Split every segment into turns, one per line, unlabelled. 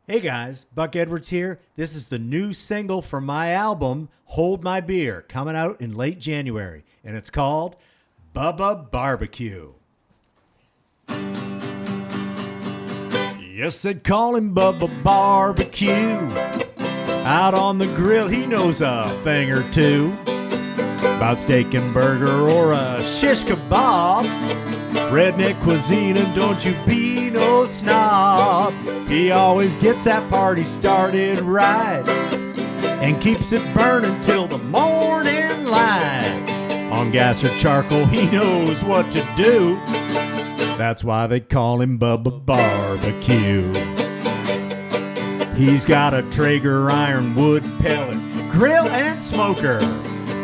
Hey guys, Buck Edwards here. This is the new single from my album, Hold My Beer, coming out in late January, and it's called Bubba Barbecue. Yes, they'd call him Bubba Barbecue. Out on the grill, he knows a thing or two about steak and burger or a shish kebab. Redneck cuisine, and don't you be no snob. He always gets that party started right and keeps it burning till the morning light. On gas or charcoal, he knows what to do. That's why they call him Bubba Barbecue. He's got a Traeger ironwood pellet grill and smoker,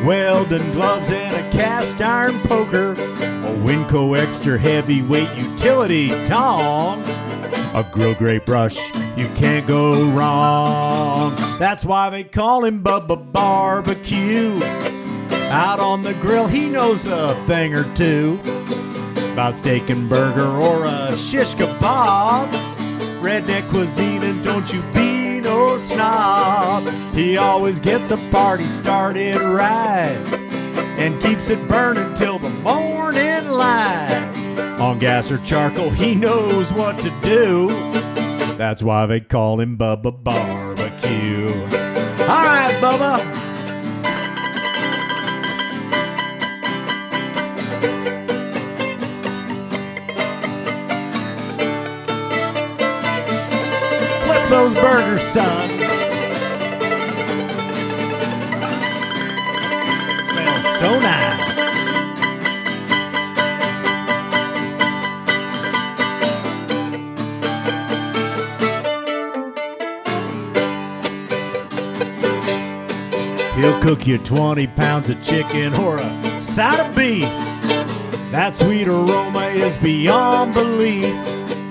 welding gloves and a cast iron poker, a Winco extra heavyweight utility tongs, a grill grate brush, you can't go wrong. That's why they call him Bubba Barbecue. Out on the grill, he knows a thing or two about steak and burger or a shish kebab. Redneck cuisine, and don't you be no snob. He always gets a party started right and keeps it burning till the morning light. On gas or charcoal, he knows what to do. That's why they call him Bubba Barbecue. All right, Bubba. Flip those burgers, son. Smells so nice. He'll cook you 20 pounds of chicken or a side of beef. That sweet aroma is beyond belief.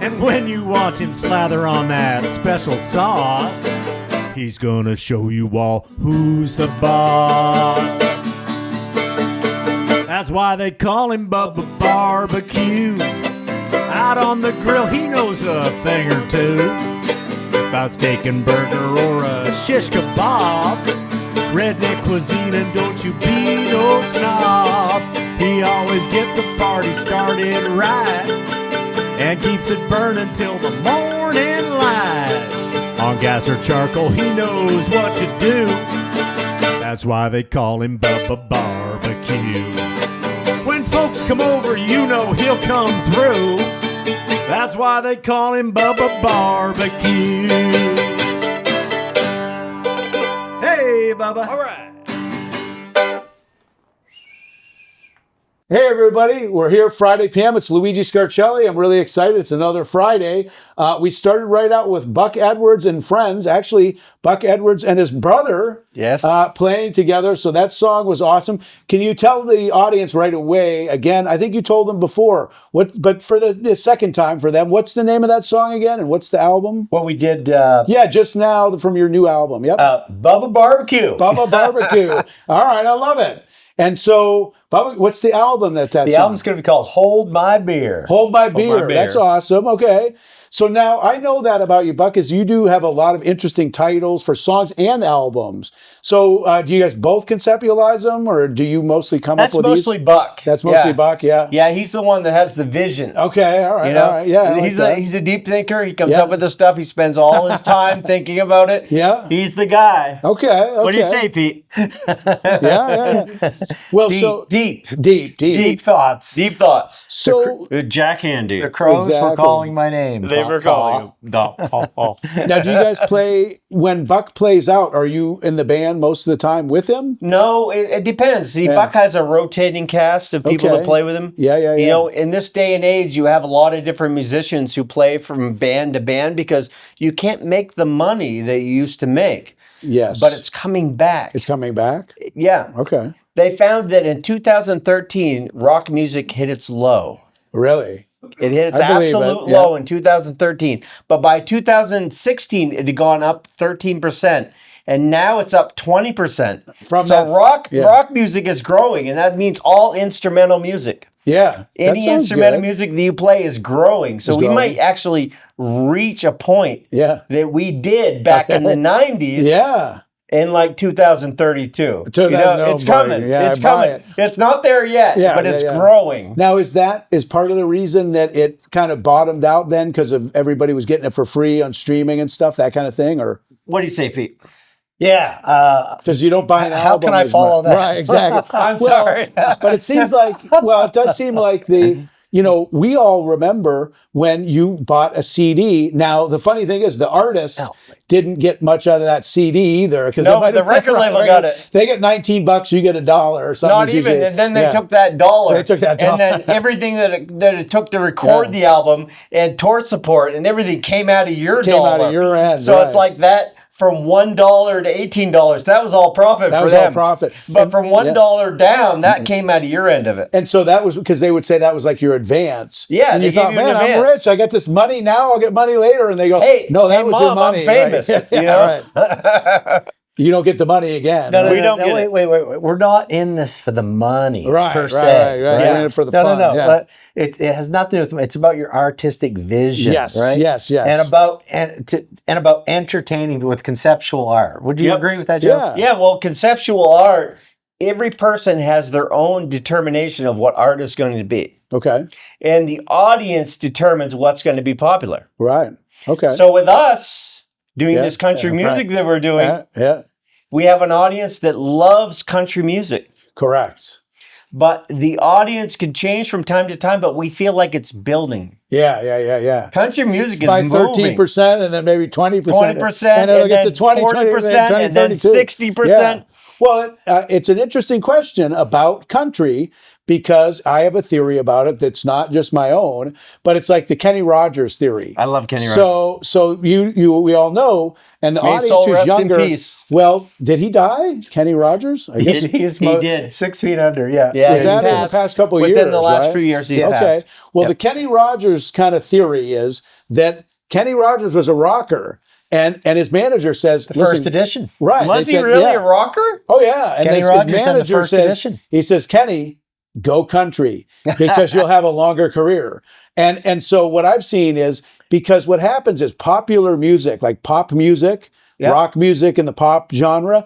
And when you watch him slather on that special sauce, he's gonna show you all who's the boss. That's why they call him Bubba Barbecue. Out on the grill, he knows a thing or two about steak and burger or a shish kebab. Redneck cuisine, and don't you be no snob. He always gets a party started right and keeps it burning till the morning light. On gas or charcoal, he knows what to do. That's why they call him Bubba Barbecue. When folks come over, you know he'll come through. That's why they call him Bubba Barbecue. Hey, Bubba.
All right. Hey, everybody. We're here Friday PM. It's Luigi Scarcelli. I'm really excited. It's another Friday. We started right out with Buck Edwards and friends. Actually, Buck Edwards and his brother playing together. So that song was awesome. Can you tell the audience right away, again, I think you told them before, but for the second time for them, what's the name of that song again? And what's the album?
What we did.
Just now from your new album. Yep.
Bubba Barbecue.
Bubba Barbecue. All right. I love it. And so, Bubba, what's the album that's
The album's going to be called Hold My Beer.
Hold My Beer. That's awesome. Okay. So now I know that about you, Buck, is you do have a lot of interesting titles for songs and albums. So do you guys both conceptualize them, or do you mostly come up with these?
That's mostly Buck.
That's mostly Buck, yeah.
Yeah, he's the one that has the vision.
Okay, all right,
you know?
all right. Yeah,
he's a deep thinker. He comes up with the stuff. He spends all his time thinking about it.
Yeah.
He's the guy.
Okay.
What do you say, Pete?
Yeah. Well, deep thoughts.
Deep thoughts.
So
Jack Handy.
The crows were calling my name.
They were calling him.
Now, do you guys play, when Buck plays out, are you in the band most of the time with him?
No, it depends. See, Buck has a rotating cast of people that play with him.
Yeah.
You know, in this day and age, you have a lot of different musicians who play from band to band because you can't make the money that you used to make.
Yes.
But it's coming back.
It's coming back?
Yeah.
Okay.
They found that in 2013, rock music hit its low.
Really?
It hit its
I believe
absolute
it, yeah.
low in 2013. But by 2016, it had gone up 13%. And now it's up 20%.
From
so
that-
rock music is growing, and that means all instrumental music.
Yeah.
Any
that sounds
instrumental
good.
music that you play is growing. So we
growing.
might actually reach a point
Yeah.
that we did back in the 90s.
Yeah.
In like 2032.
2000,
It's
oh boy.
coming.
Yeah,
it's
I buy
coming.
it.
It's not there yet,
Yeah,
but
yeah,
it's
yeah.
growing.
Now, is part of the reason that it kind of bottomed out then because of everybody was getting it for free on streaming and stuff, that kind of thing? Or
What do you say, Pete?
Yeah.
because you don't buy an
How
album?
can I
as
follow
much.
that?
Right, exactly.
I'm sorry.
But it seems like, it does seem like we all remember when you bought a CD. Now, the funny thing is the artist didn't get much out of that CD either. Because
No, the record label got it.
They get $19, you get $1 or something.
Not
It's
even.
usually-
And then they
yeah.
took that dollar.
They took that dollar.
And then everything that it took to record
Yeah.
the album and tour support and everything came out of your
Came
dollar.
out of your end,
So
right.
it's like that from $1 to $18. That was all profit
That
for
was
them.
all profit.
But
And-
from $1 down, that came out of your end of it.
And so that was because they would say that was like your advance.
Yeah,
and
they
you thought,
gave you an
man, I'm
advance.
rich. I got this money now. I'll get money later. And they go,
Hey,
no, that
hey,
was
Mom,
your money.
I'm famous.
Right.
You know?
Right. You don't get the money again.
No, no,
right?
We
no,
don't
no,
get
wait,
it.
wait. We're not in this for the money
Right,
per
right,
se.
right. You're in it for the
no,
fun,
No, no,
yeah.
But it has nothing to do with it's about your artistic vision.
Yes,
right?
yes.
And about entertaining with conceptual art. Would you
Yep.
agree with that, Joe?
Yeah.
Yeah, well, conceptual art, every person has their own determination of what art is going to be.
Okay.
And the audience determines what's going to be popular.
Right. Okay.
So with us doing
Yeah,
this country
yeah,
music
right.
that we're doing,
yeah.
we have an audience that loves country music.
Correct.
But the audience can change from time to time, but we feel like it's building.
Yeah.
Country music is
By
moving.
13% and then maybe 20%.
20%,
and it'll
and
get
then
to 20,
40%,
20,
and then
32.
60%.
Yeah. Well, it's an interesting question about country because I have a theory about it that's not just my own, but it's like the Kenny Rogers theory.
I love Kenny
So we all know, and the
May his
audience
soul
who's
rest in
younger.
peace.
Well, did he die, Kenny Rogers? I guess.
He did.
6 feet under, yeah.
Yeah,
Was
he
that in the
passed.
past couple of
Within
years,
the last
right?
few years, he's
Okay.
passed.
Well,
Yep.
the Kenny Rogers kind of theory is that Kenny Rogers was a rocker, and his manager says,
The first edition.
Right.
Was
they
he
said,
really
yeah.
a rocker?
Oh yeah, and
Kenny
his
Rogers and the
manager
first
says,
edition.
he says, Kenny, go country because you'll have a longer career. And so what I've seen is because what happens is popular music, like pop music,
Yep.
rock music in the pop genre,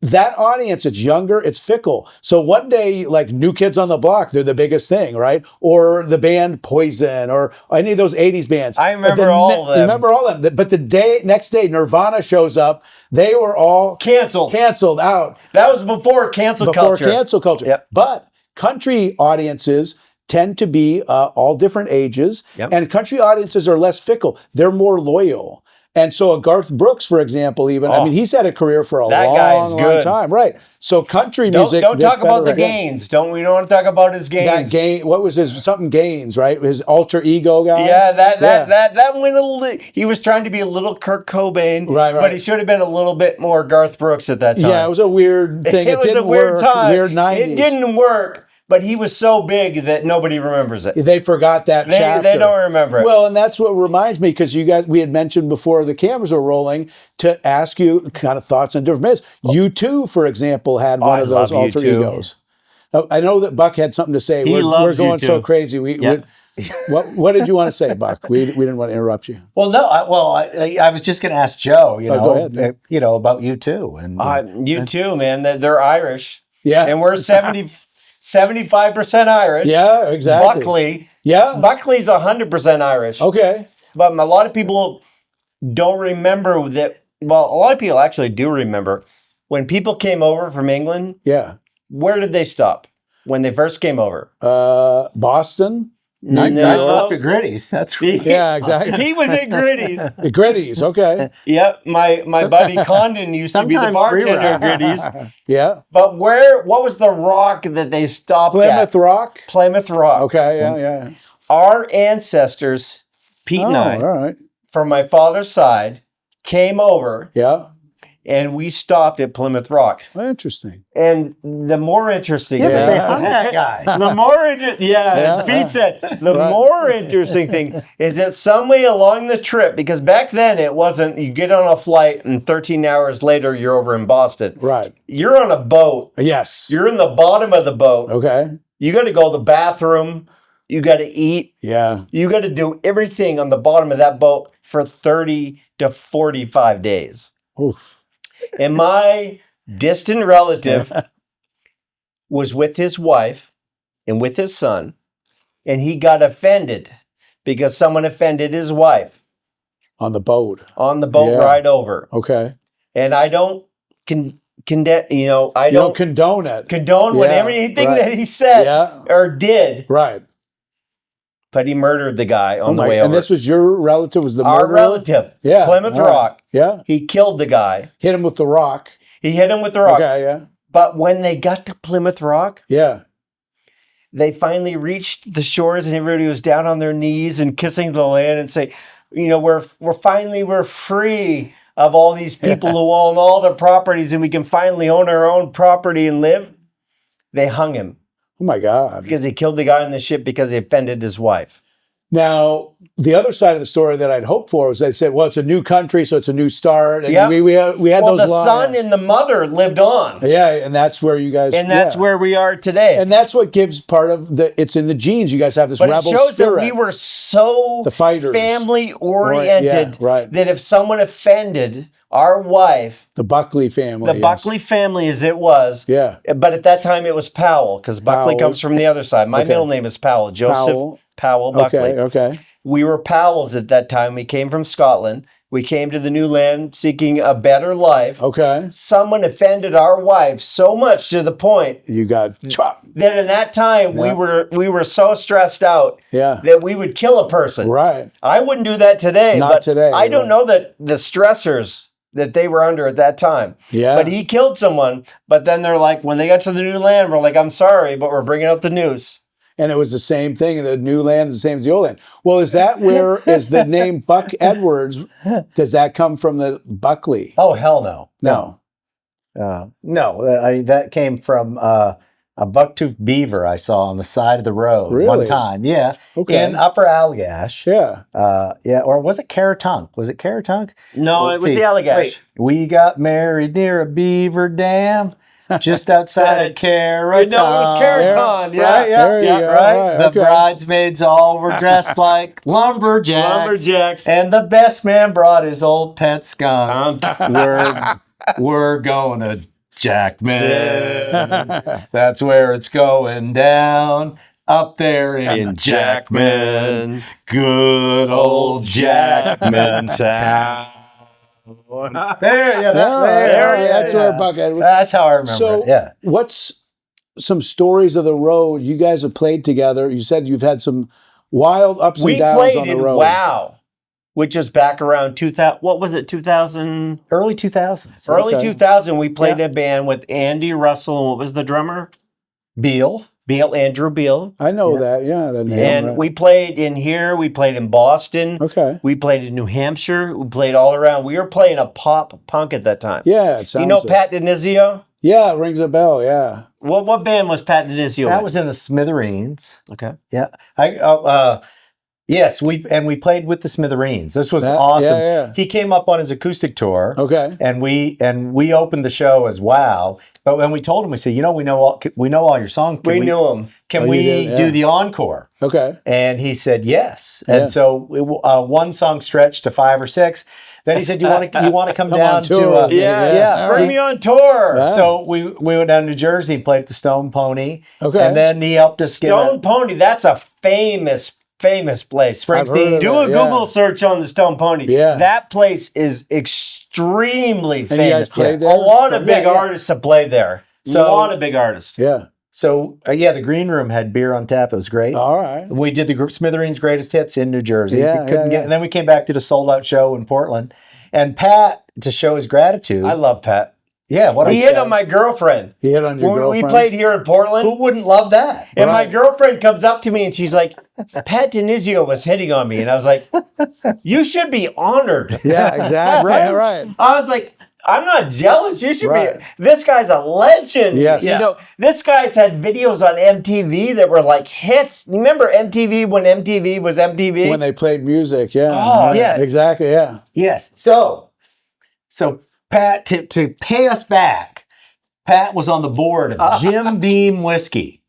that audience, it's younger, it's fickle. So one day, like New Kids on the Block, they're the biggest thing, right? Or the band Poison, or any of those 80s bands.
I remember all of them.
Remember all of them. But the next day, Nirvana shows up. They were all
Canceled.
canceled out
That was before cancel culture.
cancel culture.
Yep.
But country audiences tend to be all different ages,
Yep.
and country audiences are less fickle. They're more loyal. And so a Garth Brooks, for example, even, I mean, he's had a career for a
That guy is
long
good.
time. Right. So country
Don't
music.
talk
gets
about the
better at-
gains. We don't want to talk about his gains.
That Gain, what was his, something Gaines, right? His alter ego guy?
Yeah, that went a little. He was trying to be a little Kurt Cobain,
Right.
but he should have been a little bit more Garth Brooks at that time.
Yeah, it was a weird thing.
It was
didn't
a weird
work.
time.
Weird 90s.
It didn't work, but he was so big that nobody remembers it.
They forgot that chapter.
They don't remember it.
Well, and that's what reminds me, because we had mentioned before the cameras were rolling, to ask you kind of thoughts on different bands. U2, for example, had one
I
of those
love
alter
U2.
egos. Now, I know that Buck had something to say.
He
We're
loves
going
U2.
so crazy.
Yeah.
What did you want to say, Buck? We didn't want to interrupt you.
Well, no. I was just going to ask Joe.
go ahead.
About you too. And
U2, man, they're Irish.
Yeah.
And we're 75% Irish.
Yeah, exactly.
Buckley.
Yeah.
Buckley's 100% Irish.
Okay.
But a lot of people don't remember that. Well, a lot of people actually do remember when people came over from England.
Yeah.
Where did they stop when they first came over?
Boston.
I stopped at Gritty's. That's right.
Yeah, exactly.
He was at Gritty's.
The Gritty's. Okay.
Yep, my buddy Condon used to be the
Sometimes
bartender at
rerun.
Gritty's.
Yeah.
But what was the rock that they stopped
Plymouth
at?
Rock.
Plymouth Rock.
Okay. Yeah.
Our ancestors, Pete and I,
All right.
from my father's side, came over
Yeah.
and we stopped at Plymouth Rock.
Well, interesting.
And the more interesting
Yeah, but
thing,
they hung that guy.
the more as Pete said, the more interesting thing is that somebody along the trip, because back then it wasn't, you get on a flight and 13 hours later you're over in Boston.
Right.
You're on a boat.
Yes.
You're in the bottom of the boat.
Okay.
You got to go to the bathroom. You got to eat.
Yeah.
You got to do everything on the bottom of that boat for 30 to 45 days.
Oof.
And my distant relative was with his wife and with his son, and he got offended because someone offended his wife
On the boat.
on the boat
Yeah.
ride over.
Okay.
And I don't condone
You don't condone it.
with
Yeah,
everything
right.
that he said
Yeah.
or did,
Right.
but he murdered the guy on the way
And
over.
this was your relative, was the
Our
murderer?
relative,
Yeah.
Plymouth
all right.
Rock.
Yeah.
He killed the guy.
Hit him with the rock.
He hit him with the rock.
Okay, yeah.
But when they got to Plymouth Rock,
Yeah.
they finally reached the shores and everybody was down on their knees and kissing the land and say, we're free of all these people who own all their properties and we can finally own our own property and live. They hung him
Oh my God.
because he killed the guy on the ship because he offended his wife.
Now, the other side of the story that I'd hoped for was they said, well, it's a new country, so it's a new start. And
Yeah.
we had
Well,
those
the son and the mother lived on.
Yeah, and that's where you guys...
And that's
yeah.
where we are today.
And that's what gives part of it's in the genes. You guys have this
But it
rebel
shows
spirit.
that we were so
The fighters.
family oriented
Yeah, right.
that if someone offended our wife,
The Buckley family.
the
yes.
Buckley family as it was,
Yeah.
but at that time it was Powell because Buckley
Powell's.
comes from the other side. My
Okay.
middle name is Powell, Joseph Powell Buckley.
Okay, okay.
We were Powells at that time. We came from Scotland. We came to the new land seeking a better life.
Okay.
Someone offended our wife so much to the point
You got...
that in that time
Yeah.
we were so stressed out
Yeah.
that we would kill a person.
Right.
I wouldn't do that today.
Not
but
today,
I don't
right.
know that the stressors that they were under at that time.
Yeah.
But he killed someone. But then they're like, when they got to the new land, we're like, I'm sorry, but we're bringing out the noose.
And it was the same thing. The new land is the same as the old land. Well, is that where is the name Buck Edwards? Does that come from the Buckley?
Oh, hell no.
No.
No, that came from a bucktooth beaver I saw on the side of the road one
Really?
time. Yeah,
Okay.
in Upper Allagash.
Yeah.
Yeah, or was it Caratunk? Was it Caratunk?
No,
Let's
it was
see.
the Allagash.
Wait, we got married near a beaver dam just outside of Caratunk.
No, it was Caraton. Yeah.
Right, yeah,
There you
yeah,
go.
right.
Right,
The
okay.
bridesmaids all were dressed like lumberjacks.
Lumberjacks.
And the best man brought his old pet skunk. We're going to Jackman. That's where it's going down. Up there in Jackman. Good old Jackman town. There, yeah,
That's where Buck Edwards.
That's how I remember
So,
it. Yeah.
what's some stories of the road? You guys have played together. You said you've had some wild ups
We
and downs
played
on the
in
road.
WOW, which is back around 2000. What was it, 2000?
Early 2000s.
Early
Okay.
2000, we played
Yeah.
in a band with Andy Russell, and what was the drummer?
Beale.
Andrew Beale.
I know that. Yeah, that name.
And
right.
we played in here, we played in Boston,
Okay.
we played in New Hampshire, we played all around. We were playing a pop punk at that time.
Yeah, it sounds.
You know
it.
Pat Denizio?
Yeah, it rings a bell. Yeah.
What band was Pat Denizio
That
in?
was in the Smithereens.
Okay.
Yeah. Yes, we played with the Smithereens. This was
That-
awesome.
yeah.
He came up on his acoustic tour.
Okay.
And we opened the show as WOW. But when we told him, we said, we know all your songs.
We knew him.
Can
Oh,
we
you did, yeah.
do the encore?
Okay.
And he said yes.
Yeah.
And so one song stretched to 5 or 6. Then he said, "You want to come
Come
down
on tour
to
with me,
Yeah, bring me on tour.
Wow.
So we went down to New Jersey and played at the Stone Pony.
Okay.
And then he helped us get
Stone Pony, that's a famous place.
I've heard of
Do a
it, yeah.
Google search on the Stone Pony.
Yeah.
That place is extremely
And you
famous.
guys played there?
A lot of
So,
big
yeah.
artists have played there.
So-
a lot of big artists.
Yeah.
So the green room had beer on tap. It was great.
All right.
We did the Smithereens Greatest Hits in New Jersey.
Yeah,
We couldn't
yeah,
get,
yeah.
and then we came back, did a sold out show in Portland. And Pat, to show his gratitude,
I love Pat.
what
He
a
hit
guy.
on my girlfriend.
He hit on your
When we
girlfriend.
played here in Portland.
Who wouldn't love that?
And my
Right.
girlfriend comes up to me and she's like, Pat Denizio was hitting on me. And I was like, you should be honored.
Yeah, exactly.
Right?
Right.
I was like, I'm not jealous. You should
Right.
be. This guy's a legend.
Yes.
You know, this guy's had videos on MTV that were like hits. You remember MTV when MTV was MTV?
When they played music, yeah.
Oh,
yes.
Exactly, yeah.
Yes. So Pat, to pay us back, Pat was on the board of Jim Beam Whiskey.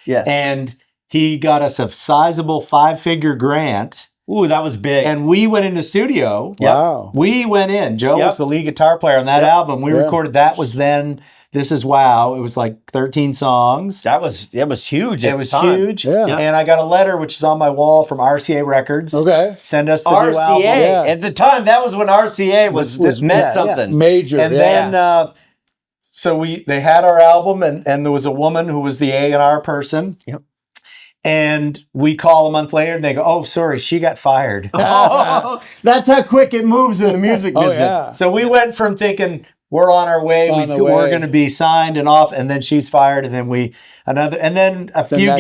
Yes.
And he got us a sizable 5-figure grant.
Ooh, that was big.
And we went in the studio.
Wow.
We went in. Joe
Yep.
was the lead guitar player on that album. We
Yeah.
recorded that was then This Is Wow. It was like 13 songs.
it was huge.
It
at
was
the time.
huge.
Yeah.
And I got a letter which is on my wall from RCA Records.
Okay.
Send us the new album.
RCA.
Yeah.
At the time, that was when RCA was meant
yeah,
something.
Major.
And
yeah.
then so they had our album and there was a woman who was the A&R person.
Yep.
And we call a month later and they go, "Oh, sorry, she got fired."
Oh, that's how quick it moves in the music business.
yeah.
So we went from thinking we're on our way,
On the
we're
way.
going to be signed and off, and then she's fired, and then a few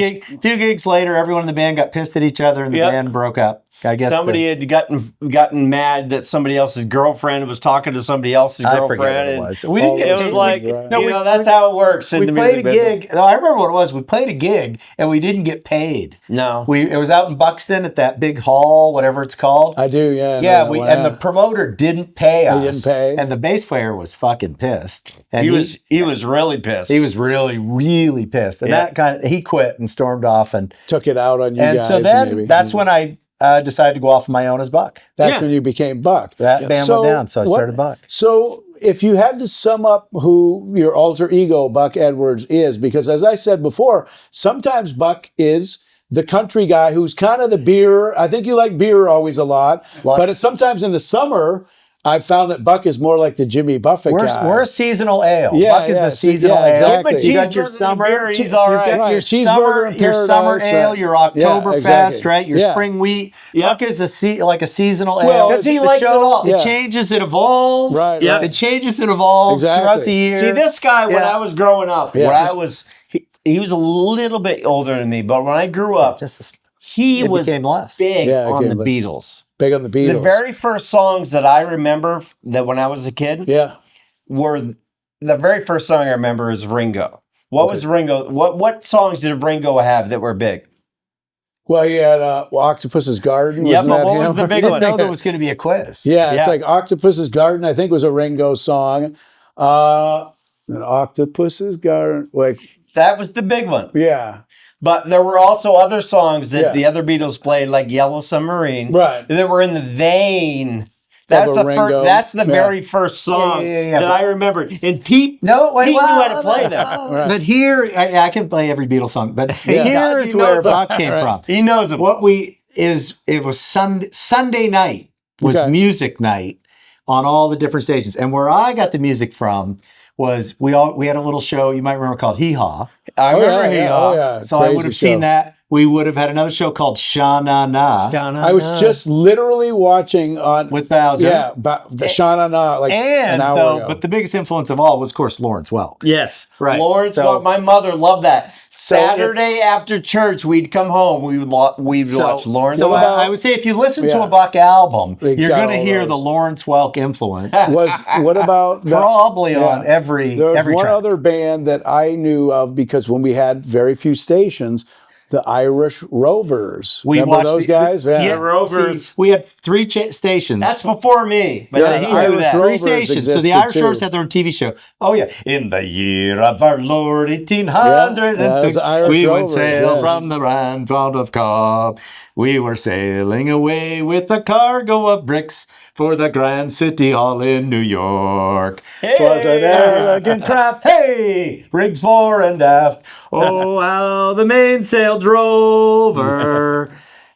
gigs later, everyone in the band got pissed at each other, and the
Yep.
band broke up. I guess
Somebody had gotten mad that somebody else's girlfriend was talking to somebody else's
I
girlfriend.
forget what it
and
was. We didn't get
It was
paid.
like,
Right.
that's how it works in
We
the
played a
music business.
gig. No, I remember what it was. We played a gig and we didn't get paid.
No.
It was out in Buxton at that big hall, whatever it's called.
I do, yeah. I know
Yeah,
that
we
one,
and the promoter didn't pay us.
He didn't pay.
And the bass player was fucking pissed. And
He was really pissed.
he was really, really pissed. And
Yeah.
he quit and stormed off. And
took it out on you
and
guys.
so then
maybe.
that's when I decided to go off on my own as Buck.
That's
Yeah.
when you became Buck.
That band went down, so I started Buck.
So if you had to sum up who your alter ego, Buck Edwards, is, because as I said before, sometimes Buck is the country guy who's kind of the beer. I think you like beer always a lot. But it's sometimes in the summer, I've found that Buck is more like the Jimmy Buffett guy.
We're a seasonal ale.
Yeah,
Buck is
yeah,
a seasonal
yeah,
ale.
exactly.
You got your
Cheeseburger and
summer,
beer, he's
you've
all
got
right.
your
Right,
summer,
cheeseburger in
your summer
paradise,
ale,
right.
your
Yeah,
Oktoberfest,
exactly.
right? Your
Yeah.
spring wheat.
Yep.
Buck is like a seasonal
Well,
ale.
'cause he
The
likes it all.
Yeah.
It changes, it evolves.
Right,
Yeah.
right.
It changes, it evolves
Exactly.
throughout the year.
See, this guy, when
Yeah.
I was growing up, when
Yes.
I was, he was a little bit older than me, but when I grew up, he
it
was
became less.
big
Yeah, it
on the
became less.
Beatles.
Big on the Beatles.
The very first songs that I remember that when I was a kid
yeah.
were the very first song I remember is Ringo. What was Ringo? What songs did Ringo have that were big?
Well, he had Octopus's Garden.
Yeah,
wasn't
but
that
what was
him?
the big
I didn't
one?
know there was going to be a quiz.
Yeah, it's
Yeah.
like Octopus's Garden, I think was a Ringo song. An Octopus's Garden. Like,
That was the big one.
yeah.
But there were also other songs that
Yeah.
the other Beatles played, like Yellow Submarine,
Right.
that were in the vein. That's
Of
the
a Ringo.
first. That's the
Yeah.
very first song
Yeah,
that I remembered. And Pete,
No, wait,
Pete knew
well,
how to play them.
Right.
But here, I can play every Beatles song, but
Yeah.
here
He
is where
knows them.
Buck came
Right.
from.
He knows them.
It was Sunday night was
Okay.
music night on all the different stations. And where I got the music from was we had a little show you might remember called Hee Haw.
I remember he.
Oh, yeah.
So I would
Crazy
have seen
show.
that. We would have had another show called Sha Na Na
I was just literally watching on
with Bowser.
yeah, the Shana Na like an
And
hour
though,
ago.
but the biggest influence of all was, of course, Lawrence Welk.
Yes,
Right.
Lawrence,
So-
my mother loved that.
So if-
Saturday after church, we'd come home. We'd watch Lawrence.
So
Welk.
I would say if you listen to
Yeah.
a Buck album,
They
you're
got
going to
all
hear
those.
the Lawrence Welk influence.
What about the,
Probably
Yeah.
on every
There was one
track.
other band that I knew of because when we had very few stations, the Irish Rovers. Remember
watched
those guys?
The Rovers.
See, we had three stations.
That's before me, but
Yeah,
he
the
knew
Irish
that.
Rovers
three stations. So the
existed
Irish
too.
Rovers had their own TV show. Oh yeah, in the year of our Lord
Yeah,
1806,
that was the Irish
we would
Rovers,
sail
yeah.
from the Ramford of Cobb. We were sailing away with a cargo of bricks for the Grand City Hall in New York.
Hey!
'Twas an elegant craft, hey, rigged fore and aft. Oh, how the mainsail drove her.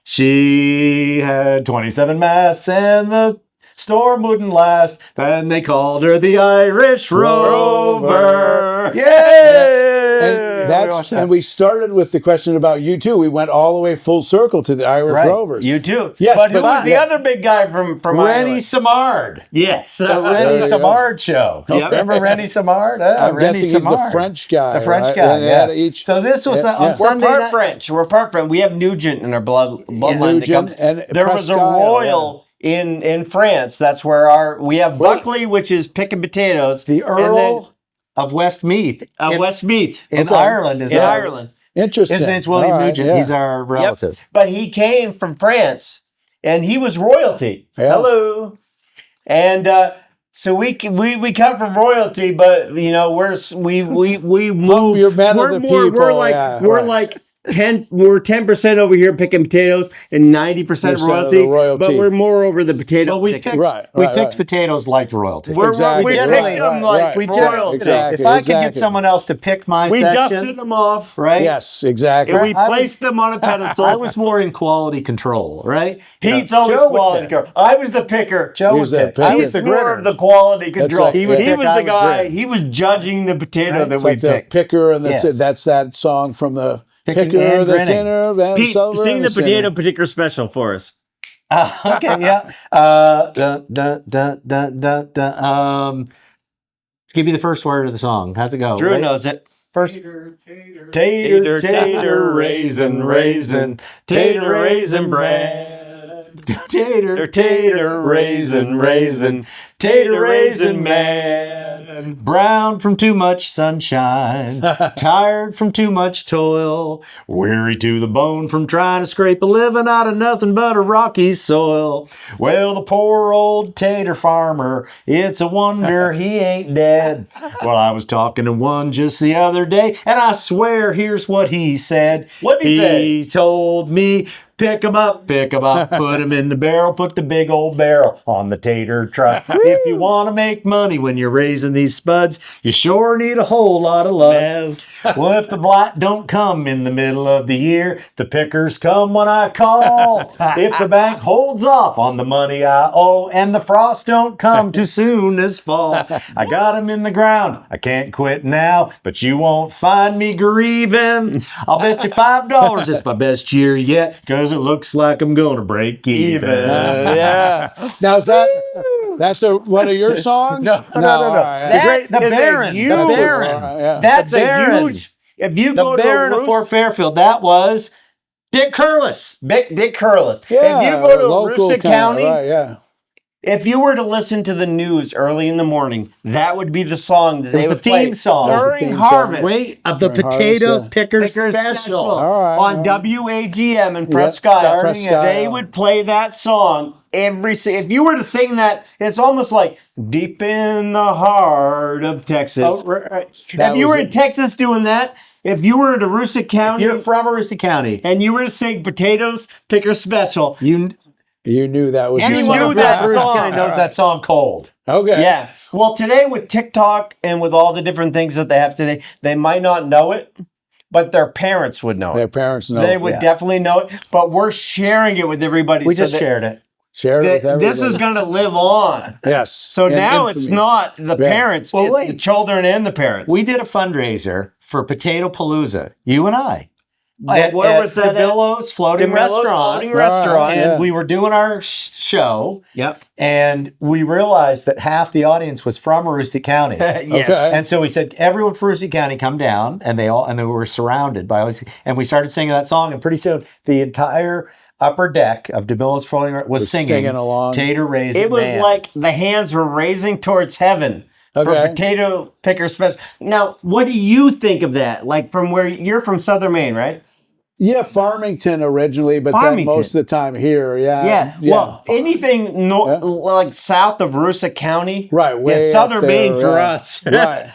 She had 27 masts and the storm wouldn't last. Then they called her the Irish Rover. Yeah.
And we started with the question about you too. We went all the way full circle to the Irish
Right.
Rovers.
You too.
Yes,
but who
but-
was the
yeah.
other big guy from
Rennie
Ireland?
Samard.
Yes.
The Rennie
There you go.
Samard show.
Yep.
Remember Rennie Samard?
I'm
Rennie
guessing he's the
Samard.
French guy.
The French
right?
guy,
And they
yeah.
had each-
So this was
Yeah,
on
yeah.
We're
Sunday
part
night.
French. We're part French. We have Nugent in our bloodline. that
Nugent
comes.
and
There was a
Prescott,
royal in France. That's where we have Buckley, which is picking potatoes.
The Earl of Westmeath.
Westmeath.
In Ireland.
In Ireland.
Interesting.
His name's William
All right,
Nugent.
yeah.
He's our relative.
Yep. But he came from France, and he was royalty.
Yeah.
Hello. And so we come from royalty, but we move.
You're men of the people.
We're like 10% over here picking potatoes and 90% royalty, but we're more over the potato.
Well, we picked potatoes like royalty.
We picked them like royalty.
Exactly,
if I could get someone else to pick my
we
section,
dusted them off,
right?
Yes, exactly.
And we placed them on a pedestal.
I was more in quality control, right?
Pete's always quality control. I was the picker.
Joe was the picker. I was the
more
gritter.
of the quality control.
Like,
he was the guy.
grit.
He was judging the potato that we
like the
picked.
picker, and that's that song from the
Picking
picker,
and
the
grinning.
sinner, and
Pete,
silver,
sing
and
the
sinner.
potato picker special for us.
Okay, yeah. Give me the first word of the song. How's it go?
Drew
Ready?
knows it.
First.
Tater, tater, raisin, raisin, tater, raisin bread.
Tater,
Tater, raisin, raisin, tater, raisin man.
brown from too much sunshine, tired from too much toil, weary to the bone from trying to scrape a living out of nothing but a rocky soil. Well, the poor old tater farmer, it's a wonder he ain't dead. Well, I was talking to one just the other day, and I swear here's what he said.
What'd he say?
He told me, pick 'em up, put 'em in the barrel, put the big old barrel on the tater truck. If you want to make money when you're raising these spuds, you sure need a whole lot of love. Well, if the blight don't come in the middle of the year, the pickers come when I call. If the bank holds off on the money I owe, and the frost don't come too soon as fall, I got 'em in the ground. I can't quit now, but you won't find me grieving. I'll bet you $5 it's my best year yet, 'cause it looks like I'm gonna break even.
Yeah.
Now is that's one of your songs?
No.
All right.
The Baron. The Baron.
That's
The
a
Baron.
huge. If you
The
go
Baron
to
of Fort Fairfield, that was Dick Curlis.
Dick Curlis.
Yeah,
If you go to
local
Aroostook
kinda,
County,
right, yeah.
if you were to listen to the news early in the morning, that would be the song that
It was
they
the
would play
theme song.
during
theme song.
harvest.
Wait, of the
During
Potato
harvest, yeah.
Picker
Picker
Special.
All right,
on
all right.
WAGM in Presque Isle.
Presque Isle.
They would play that song if you were to sing that, it's almost like deep in the heart of Texas.
Oh, right.
If you were in Texas doing that, if you were to Aroostook County
You're from Aroostook County.
and you were to sing Potatoes Picker Special,
You knew that was
Anyone
knew
from
that
Aroostook
song.
County knows that song cold.
Okay.
yeah. Well, today with TikTok and with all the different things that they have today, they might not know it, but their parents would know
Their
it.
parents know.
They would definitely know it, but we're sharing it with everybody.
We
so
just
that
shared it.
Share it with everybody.
this is going to live on.
Yes.
So
In
now it's
infamy.
not the parents,
Well,
it's
wait.
the children and the parents.
We did a fundraiser for Potato Palooza, you and I.
Where was that at?
DeMillo's Floating
DeMillo's
Restaurant.
Floating Restaurant.
And
Yeah.
we were doing our show,
Yep.
and we realized that half the audience was from Aroostook County.
Yes.
Okay.
And so we said, everyone from Aroostook County, come down, and they were surrounded by all these, and we started singing that song, and pretty soon the entire upper deck of DeMillo's Floating Restaurant was singing
along.
Tater Raisin
It was
Man.
like the hands were raising towards heaven for
Okay.
Potato Picker Special. Now, what do you think of that? Like from where you're from Southern Maine, right?
Yeah, Farmington originally, but
Farmington.
then most of the time here. Yeah.
Well, anything like south of Aroostook County,
Right, way
is
up
Southern
there,
Maine for
yeah.
us.
Right.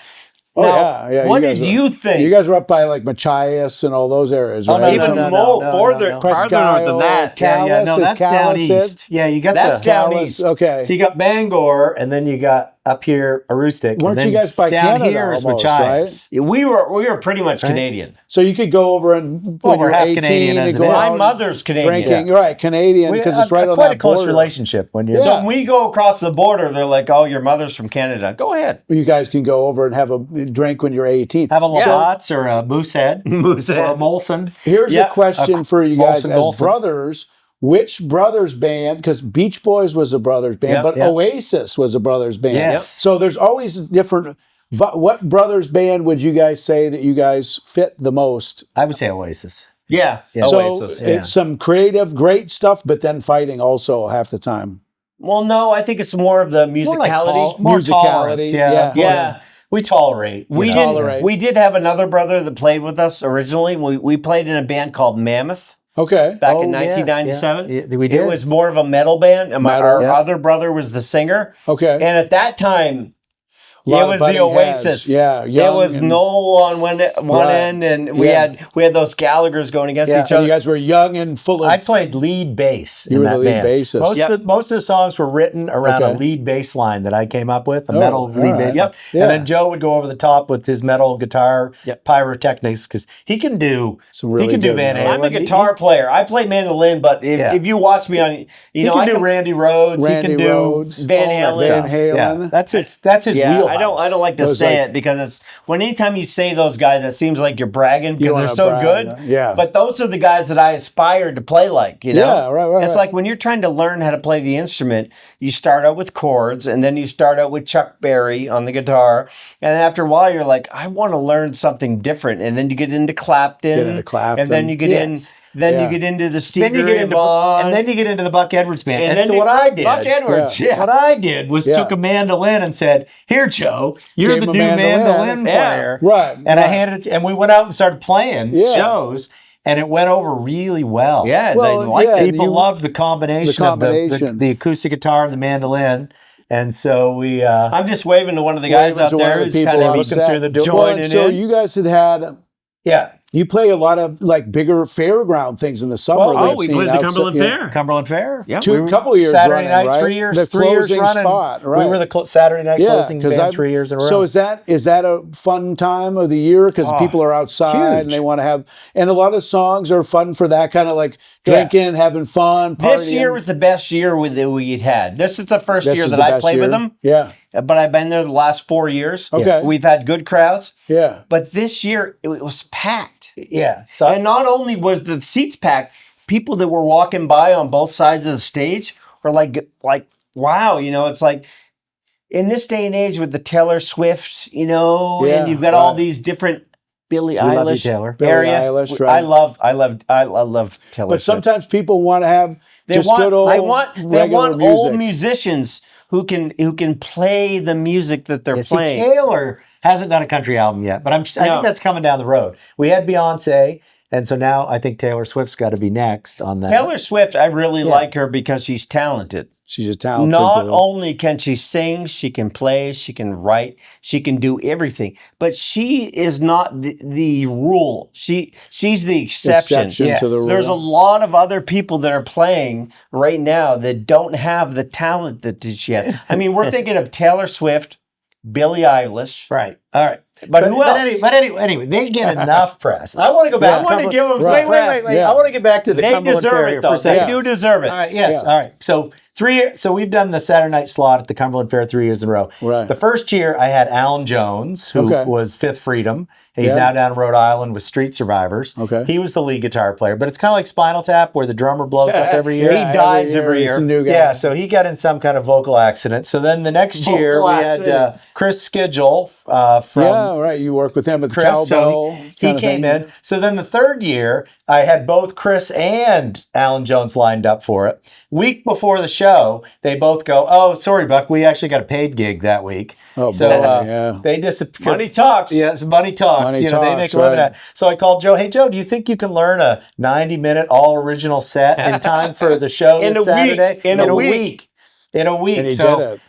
Oh,
Now,
yeah.
what
guys
did
were-
you think?
You guys were up by like Machias and all those areas,
Oh,
right?
no,
Even
no,
more
no,
farther,
no.
Presque
farther north of that.
Isle,
Yeah, no,
Calais,
that's down
Calais,
east. Yeah, you got
That's
the
down
Calais,
east.
Okay.
So you got Bangor, and then you got up here Aroostook. and
Weren't
then
you guys by
down
Canada
here is
almost,
Machias.
We were pretty much Canadian.
So you could go over and
Well,
when
we're
you're
half
18
Canadian
and
as
go
it is.
My
out
mother's Canadian.
drinking, right? Canadian because it's right on
quite
that
a close
border.
relationship when you're.
Yeah.
So when we go across the border, they're like, "Oh, your mother's from Canada. Go ahead."
You guys can go over and have a drink when you're 18.
Have a Labatt's or a Moosehead or a Molson.
Here's
Yeah,
a question for you guys
Molson
as
Molson.
brothers. Which brothers band? Because Beach Boys was a brothers band,
Yep.
but
Yep.
Oasis was a brothers band.
Yes.
So there's always different. What brothers band would you guys say that you guys fit the most?
I would say Oasis.
Yeah.
Yeah.
So
Oasis.
it's some creative, great stuff, but then fighting also half the time.
Well, no, I think it's more of the musicality.
More
Musicality,
tolerance. Yeah.
Yeah.
We tolerate.
We
tolerate.
We did have another brother that played with us originally. We played in a band called Mammoth
Okay.
back
Oh,
in
yes,
1997.
yeah. We did.
It was more of a metal band, and
Metal,
our
yeah.
other brother was the singer.
Okay.
And at that time,
A lot
it
of
was the
budding
Oasis.
heads. Yeah,
it
young
was
and-
Noel on one
Right.
end, and we
Yeah.
had those Gallaghers going against
Yeah.
each
And
other.
you guys were young and full of.
I played lead bass
You
in
were
that
the lead
band.
bassist.
Most of the songs were written around
Okay.
a lead bass line that I came up with, a
Oh,
metal
all
lead
right.
bass
Yep.
line.
Yeah.
And then Joe would go over the top with his metal guitar
Yep.
pyrotechnics because he can do
Some really
do
good
Van
metal.
Halen.
I'm a guitar player. I play mandolin, but if you watch me on,
He can do Randy Rhodes.
Randy
he can do
Rhodes,
Van
all that
Halen.
stuff.
Van Halen.
Yeah, that's his
Yeah,
wheelhouse.
I don't like to
Those
say
like-
it because it's anytime you say those guys, it seems like you're bragging because
wanna
they're so
brag,
good.
yeah.
But those are the guys that I aspire to play like. You know.
Yeah, right,
It's
right.
like when you're trying to learn how to play the instrument, you start out with chords, and then you start out with Chuck Berry on the guitar, and after a while, you're like, I want to learn something different, and then you get into Clapton,
Get into Clapton.
and then you get
Yes.
you
Yeah.
get into the Stevie
Then you
Ray
get into
Vaughan,
and then you get into the Buck Edwards band. And,
then
so
you-
what I did,
Buck Edwards, yeah.
what I did was
Yeah.
took a mandolin and said, "Here, Joe, you're
Gave
the
him
new
a mandolin.
mandolin
Yeah.
player."
Right,
And I
right.
handed it, and we went out and started playing
Yeah.
shows, and it went over really well.
Yeah,
Well,
they liked
yeah,
it.
People
you-
loved the combination,
the
of
combination.
the acoustic guitar and the mandolin, and so we.
I'm just waving to one of the guys
Waving
out
to one
there
of the
who's
people
kind of
on
looking
set.
through the
Well,
joint
and so
in.
you guys had
Yeah,
you play a lot of like bigger fairground things in the summer.
Well,
that I've
we
seen
played the
outside-
Cumberland
yeah.
Fair.
Cumberland Fair.
Yeah.
Two
We were
couple years
Saturday
running,
night,
right?
3 years,
The
3 years
closing
running.
spot, right?
We were the Saturday night closing
'cause
band 3 years in a row.
So is that a fun time of the year because people are outside and
huge.
they want to have, and a lot of songs are fun for that kind of like drinking, having fun.
This
partying.
year was the best year that we'd had. This is the first
This
year
is
that
the
I
best
played with
year.
them,
Yeah,
but I've been there the last 4 years.
Okay.
We've had good crowds,
yeah.
but this year it was packed.
yeah, so
And not only was the seats packed, people that were walking by on both sides of the stage were like, wow, it's like in this day and age with the Taylor Swift,
Yeah,
and you've got all
right.
these different Billie
love you,
Eilish
Taylor.
Billie
area.
Eilish, right.
I love Taylor
But
Swift.
sometimes people want to have
They
just
want,
good old
they want
regular music.
old musicians who can play the music that they're
Yeah, see,
playing.
Taylor hasn't done a country album yet, but I
No.
think that's coming down the road. We had Beyonce, and so now I think Taylor Swift's got to be next on that.
Taylor Swift, I really like her because she's talented.
She's a talented
Not
girl.
only can she sing, she can play, she can write, she can do everything. But she is not the rule. She's the exception.
Exception to the rule.
There's a lot of other people that are playing right now that don't have the talent that she has. I mean, we're thinking of Taylor Swift, Billie Eilish.
Right. All right.
But who else?
But anyway, they get enough press. I want to go back.
I want to give them
Right.
some
Wait.
press.
I
Yeah.
want to get back to the
They
Cumberland
deserve
Fair
it,
here
though.
for a second.
They do deserve it.
All right. Yes.
Yeah.
All right. So so we've done the Saturday night slot at the Cumberland Fair 3 years in a row.
Right.
The first year I had Alan Jones, who
Okay.
was Fifth Freedom. He's
Yeah.
now down in Rhode Island with Street Survivors.
Okay.
He was the lead guitar player, but it's kind of like Spinal Tap, where the drummer blows up every year.
He dies every year.
It's a new guy.
Yeah, so he got in some kind of vocal accident. So then the next year
Vocal
we had
accident.
Chris Schedule from
Yeah, right. You work with him with the
Chris.
cowbell.
So he
kind of
came
thing.
in. So then the third year, I had both Chris and Alan Jones lined up for it. Week before the show, they both go, "Oh, sorry, Buck, we actually got a paid gig that week."
Oh,
so
boy, yeah.
they disappeared.
Money talks.
Yes, money talks.
Money
They
talks,
make a living
right.
at it. So I called Joe. Hey, Joe, do you think you can learn a 90-minute all original set in time for the show
In
this
a week.
Saturday?
In a week.
In a week.
And he
so
did it.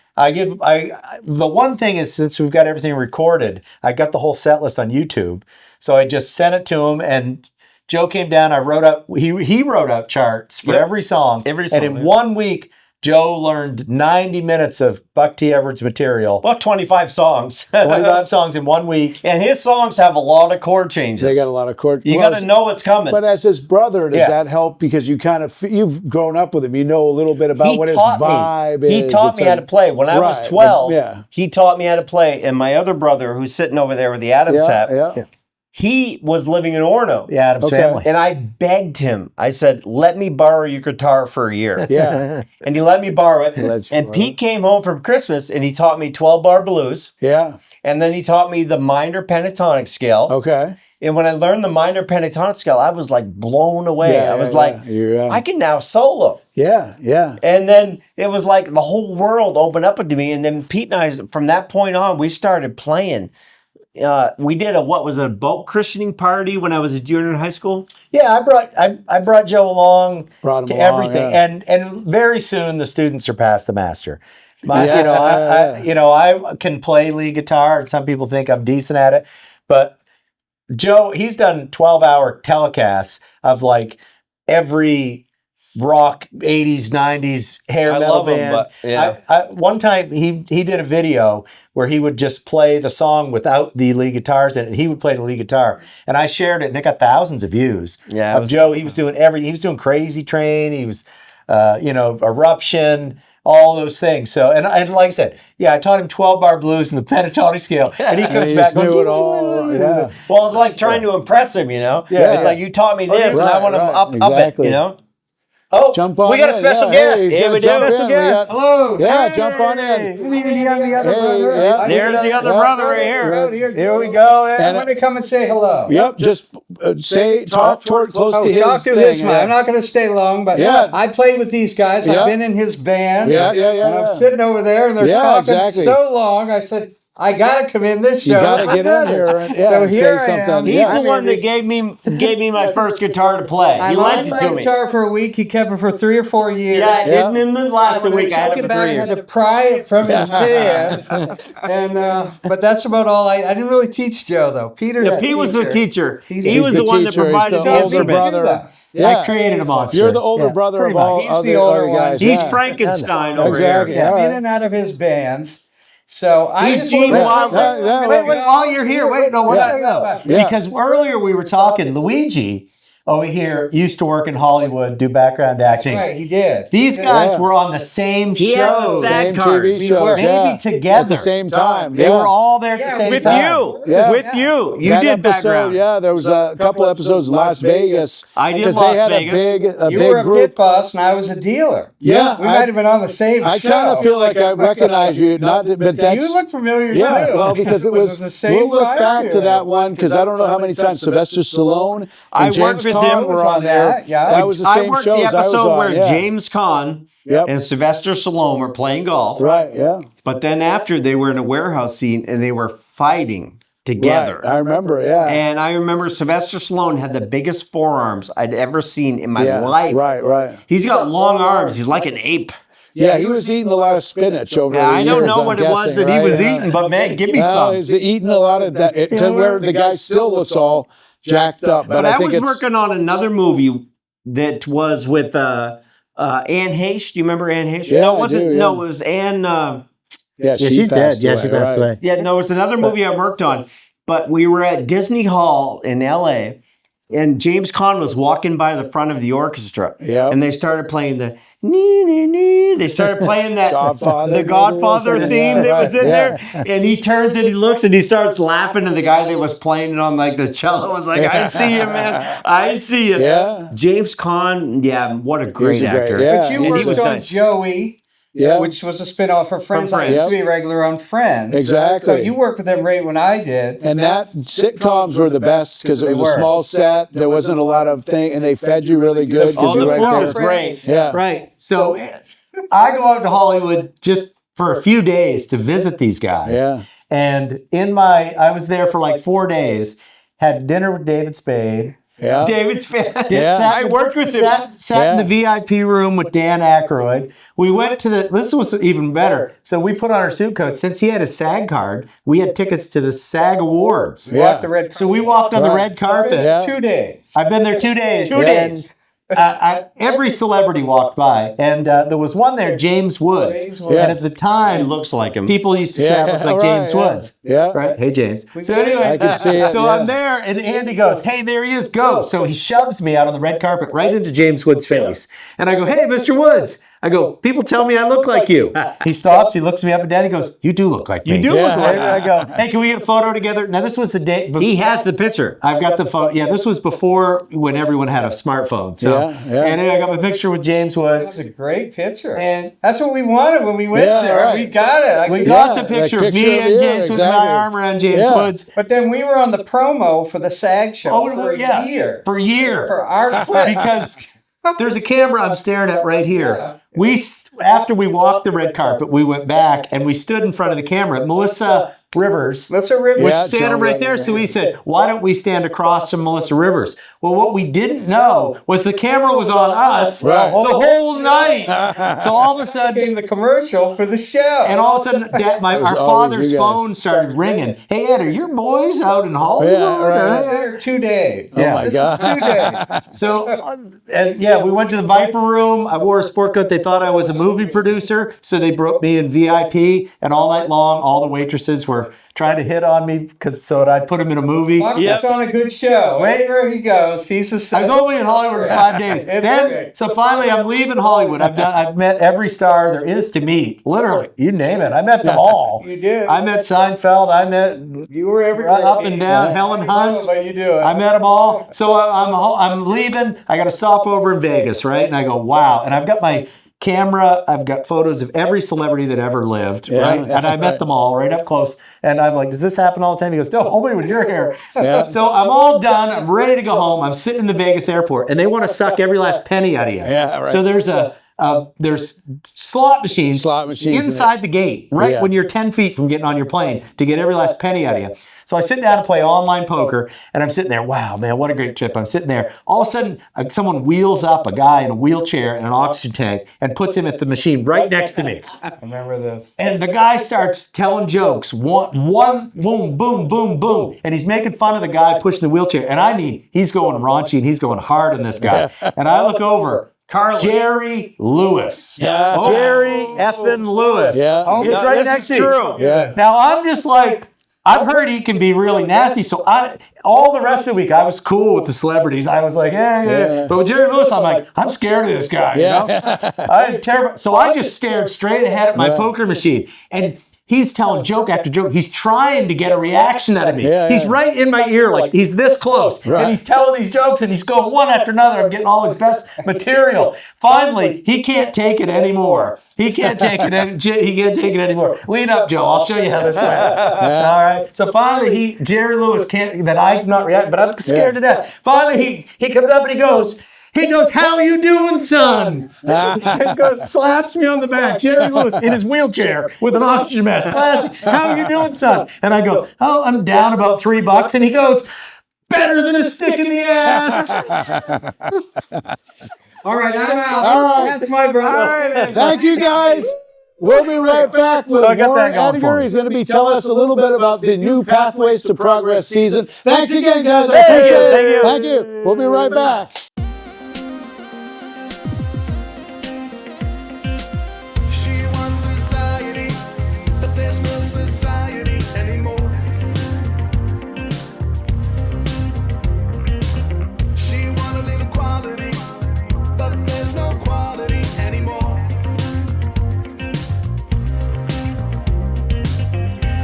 the one thing is, since we've got everything recorded, I got the whole set list on YouTube. So I just sent it to him, and Joe came down. I wrote up. He wrote out charts for
Yep.
every song.
Every
And
song,
in
yeah.
1 week, Joe learned 90 minutes of Buck T. Edwards material.
About 25 songs.
25 songs in 1 week.
And his songs have a lot of chord changes.
They got a lot of chord.
You
well,
got to know what's coming.
But as his brother, does
Yeah.
that help? Because you kind of you've grown up with him. You know a little bit about what his vibe is.
He taught
It's
me
a-
how to play. When I was
Right,
12,
yeah.
he taught me how to play. And my other brother, who's sitting over there with the Adams hat,
Yeah.
he was living in Orono.
Yeah, Adam's
Okay.
family.
And I begged him. I said, let me borrow your guitar for a year.
Yeah.
And he let me borrow it.
let you
And
borrow
Pete came home from Christmas and he taught me 12-bar blues.
Yeah.
And then he taught me the minor pentatonic scale.
Okay.
And when I learned the minor pentatonic scale, I was like blown away. I was like, I can now solo.
Yeah, yeah.
And then it was like the whole world opened up to me. And then Pete and I, from that point on, we started playing. We did a boat christening party when I was a junior in high school.
Yeah, I brought Joe along
Brought him
to
along,
everything,
yeah.
and very soon the student surpassed the master.
Yeah.
I can play lead guitar, and some people think I'm decent at it, but Joe, he's done 12-hour telecasts of like every rock 80s 90s hair metal band. One time he did a video where he would just play the song without the lead guitars in it, and he would play the lead guitar, and I shared it, and it got thousands of views. Joe. He was doing Crazy Train, he was Eruption, all those things. So and like I said, I taught him 12-bar blues in the pentatonic scale, and he comes back going,
knew it all. Yeah.
Well, it's like trying to impress him,
Yeah.
It's like, you taught me this, and I want to up it,
Oh,
jump on
we got a special guest.
Hey,
we do.
special guest.
Hello.
Yeah, jump on in.
There's the other brother right here. Here we go.
I'm going to come and say hello.
Yep, just talk close to his
Talk to
thing.
his mic. I'm not going to stay long, but I played with these guys.
Yeah.
I've been in his band.
Yeah.
And I'm sitting over there, and they're talking so long. I said, I got to come in this show.
You got to get in here and,
So
and
here
say
I am.
something.
He's the one that gave me my first guitar to play.
I
He lent
lost
it
my
to me.
guitar for a week. He kept it for 3 or 4 years.
Yeah, it didn't last a week. I had it for 3
I
years.
had to pry it from his hand. And but that's about all. I didn't really teach Joe, though. Pete was
the teacher.
He's
He was the one that
teacher. He's
provided
the
the
older
instrument.
brother.
I created a monster.
You're the older brother of all
He's the older one.
guys.
He's Frankenstein over
Exactly.
here.
All right.
In and out of his bands. So I
He's
just
Gene
wanted to-
Wilder.
Wait, while you're here, wait, no, one second though.
Yeah.
Because earlier we were talking, Luigi over here used to work in Hollywood, do background acting.
Right, he did.
These guys were on the same shows,
had
Same
card.
TV shows,
maybe together
at the same time.
They were all there at the same
With
time.
you.
Yeah.
With you. You
That
did
episode,
background.
yeah, there was a couple episodes in Las Vegas.
I did
because
Las
they had
Vegas.
a
You
big
were a
group.
pit boss, and I was a dealer.
Yeah,
we might have been on the same
I
show.
kind of feel like I recognize you, but that's
You look familiar
yeah.
too.
Well, because it was.
the same
We'll look
time
back to
period.
that one because I don't know how many times Sylvester Stallone and
I
James
worked with
Caan
him.
were on there.
Yeah.
That was the
I
same
worked
shows
the
I was
episode
on.
where
Yeah.
James Caan
Yep.
and Sylvester Stallone were playing golf.
Right. Yeah.
But then after, they were in a warehouse scene and they were fighting together.
Right. I remember. Yeah.
And I remember Sylvester Stallone had the biggest forearms I'd ever seen in my life.
Right. Right.
He's got long arms. He's like an ape.
Yeah, he was eating a lot of spinach over the
I don't
years,
know
I'm
what it was
guessing,
that he
right?
was
Yeah.
eating, but man, give me
Well,
some.
he's eating a lot of that to where the guy still looks all jacked up.
But
I
I
think
was
it's
working on another movie that was with Anne Heche. Do you remember Anne Heche?
Yeah,
No, it
I
wasn't.
do,
No,
yeah.
it was Anne.
yeah,
she's dead.
passed
Yeah, she passed away.
Yeah, no, it was another movie I worked on. But we were at Disney Hall in L.A., and James Caan was walking by the front of the orchestra.
Yep.
And they started playing the they started playing that
Godfather,
the Godfather
yeah,
theme that was in
yeah.
there. And he turns and he looks and he starts laughing, and the guy that was playing it on like the cello was like, I see you, man. I see you.
Yeah.
James Caan, yeah, what a great
He's a great-
actor.
yeah.
But you
And he
worked
was
on
nice.
Joey,
Yeah.
which was a spinoff of Friends. I
Friends.
used to be a regular on Friends.
Exactly.
So you worked with them right when I did.
And that sitcoms were the best because it
They
was a
were.
small set. There wasn't a lot of thing, and they fed you really good because
Oh,
you
the
were
food
right
was
there.
great.
Yeah.
Right. So I go out to Hollywood just for a few days to visit these guys.
Yeah.
And I was there for like 4 days, had dinner with David Spade.
Yeah.
David's fan.
Yeah.
I worked with him.
Sat in the VIP room with Dan Aykroyd. We went to this was even better. So we put on our suit coats. Since he had a SAG card, we had tickets to the SAG Awards.
Yeah.
Walked the red
So we walked on the red carpet.
Yeah.
2 days.
I've been there 2 days.
2 days.
Every celebrity walked by, and there was one there, James Woods.
James Woods.
And at the
He
time,
looks like him.
people used to say I look like
right,
James
yeah.
Woods.
Yeah.
Right? Hey, James. So
I
anyway,
can see it.
so
yeah.
I'm there, and Andy goes, hey, there he is, go. So he shoves me out on the red carpet right into James Woods' face. And I go, hey, Mr. Woods, I go, people tell me I look like you. He stops, he looks me up and down, he goes, you do look like me.
You do look like me.
I go, hey, can we get a photo together? Now, this was the day.
He has the picture.
I've got the photo. Yeah, this was before when everyone had a smartphone. So, and then I got my picture with James Woods.
That's a great picture.
And
that's what we wanted when we went there.
right.
We got it.
We got the picture of me and James with my arm around James Woods.
But then we were on the promo for the SAG show for a year.
For a year.
For our clip.
Because there's a camera I'm staring at right here.
Yeah.
After we walked the red carpet, we went back and we stood in front of the camera. Melissa Rivers was standing right there. So we said, why don't we stand across from Melissa Rivers? Well, what we didn't know was the camera was on us the whole night. So all of a sudden,
came the commercial for the show.
and all of a sudden, our father's phone started ringing. Hey, Ed, are your boys out in Hollywood?
I was there 2 days.
Oh my God.
2 days.
So, and we went to the Viper room. I wore a sport coat. They thought I was a movie producer, so they brought me in VIP. And all night long, all the waitresses were trying to hit on me so that I'd put him in a movie.
Buck puts on a good show. Wherever he goes, he's a.
I was only in Hollywood for 5 days. So finally, I'm leaving Hollywood. I've met every star there is to meet. Literally, you name it. I met them all.
You did.
I met Seinfeld. I met.
You were everywhere.
Up and down. Helen Hunt.
But you do it.
I met them all. So I'm leaving. I got to stop over in Vegas, right? And I go, wow. And I've got my camera. I've got photos of every celebrity that ever lived, right? And I met them all right up close. And I'm like, does this happen all the time? He goes, no, only when you're here. So I'm all done. I'm ready to go home. I'm sitting in the Vegas airport, and they want to suck every last penny out of you. So there's slot machines inside the gate, right when you're 10 feet from getting on your plane to get every last penny out of you. So I sit down to play online poker, and I'm sitting there. Wow, man, what a great trip. I'm sitting there. All of a sudden, someone wheels up a guy in a wheelchair and an oxygen tank and puts him at the machine right next to me.
I remember this.
And the guy starts telling jokes. One, boom, boom, boom, boom. And he's making fun of the guy pushing the wheelchair. And I mean, he's going raunchy and he's going hard on this guy. And I look over. Jerry Lewis. Jerry effing Lewis. He's right next to you. Now, I'm just like, I've heard he can be really nasty. So all the rest of the week, I was cool with the celebrities. I was like, yeah. But with Jerry Lewis, I'm like, I'm scared of this guy. You know? I'm terrified. So I just stared straight ahead at my poker machine. And he's telling joke after joke. He's trying to get a reaction out of me. He's right in my ear, like he's this close. And he's telling these jokes, and he's going one after another. I'm getting all his best material. Finally, he can't take it anymore. He can't take it anymore. Lean up, Joe. I'll show you how this went. All right. So finally, Jerry Lewis can't, that I'm not reacting, but I'm scared to death. Finally, he comes up and he goes, how you doing, son? And slaps me on the back. Jerry Lewis in his wheelchair with an oxygen mask. Slaps me, how you doing, son? And I go, oh, I'm down about $3. And he goes, better than a stick in the ass.
All right, I'm out.
All right.
That's my brother.
Thank you, guys. We'll be right back with Warren Edgar. He's going to be telling us a little bit about the new Pathways to Progress season. Thanks again, guys. I appreciate it. Thank you. We'll be right back.
She wants society, but there's no society anymore. She wants a little quality, but there's no quality anymore.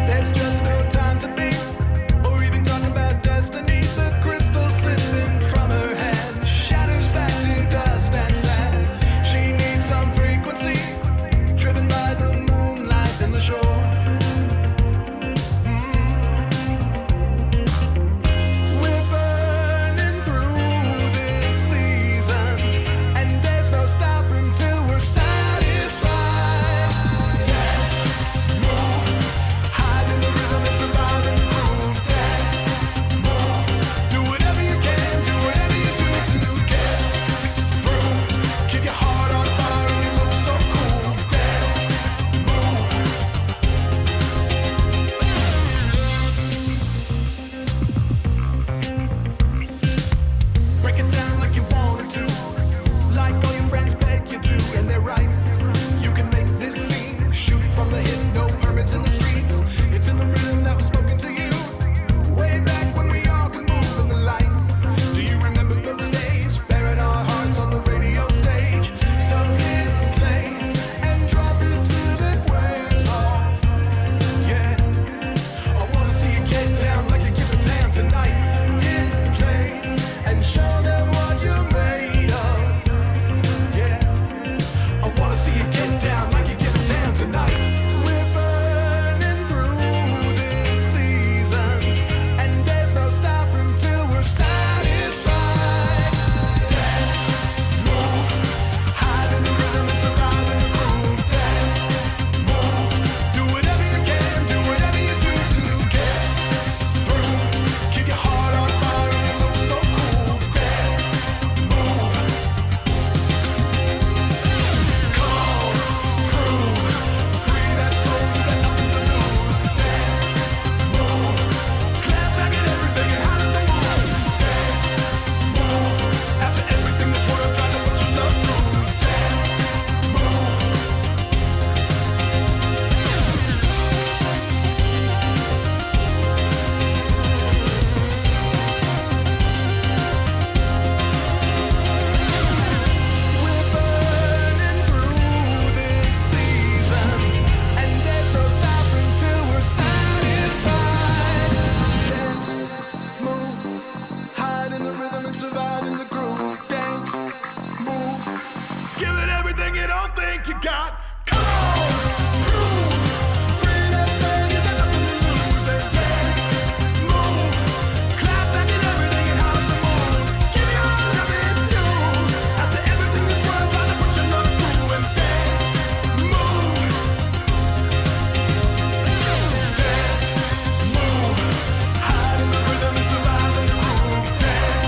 There's just no time to be, or even talk about destiny. The crystal slipping from her hand. survive in the groove. Dance, move, give it everything you don't think you got. Come on, groove, bring that thing, you got nothing to lose. And dance, move, clap back and everything and house the move. Give you all of it's due. After everything this world trying to put you up through. And dance, move, dance, move, hide in the rhythm and survive in the groove. Dance,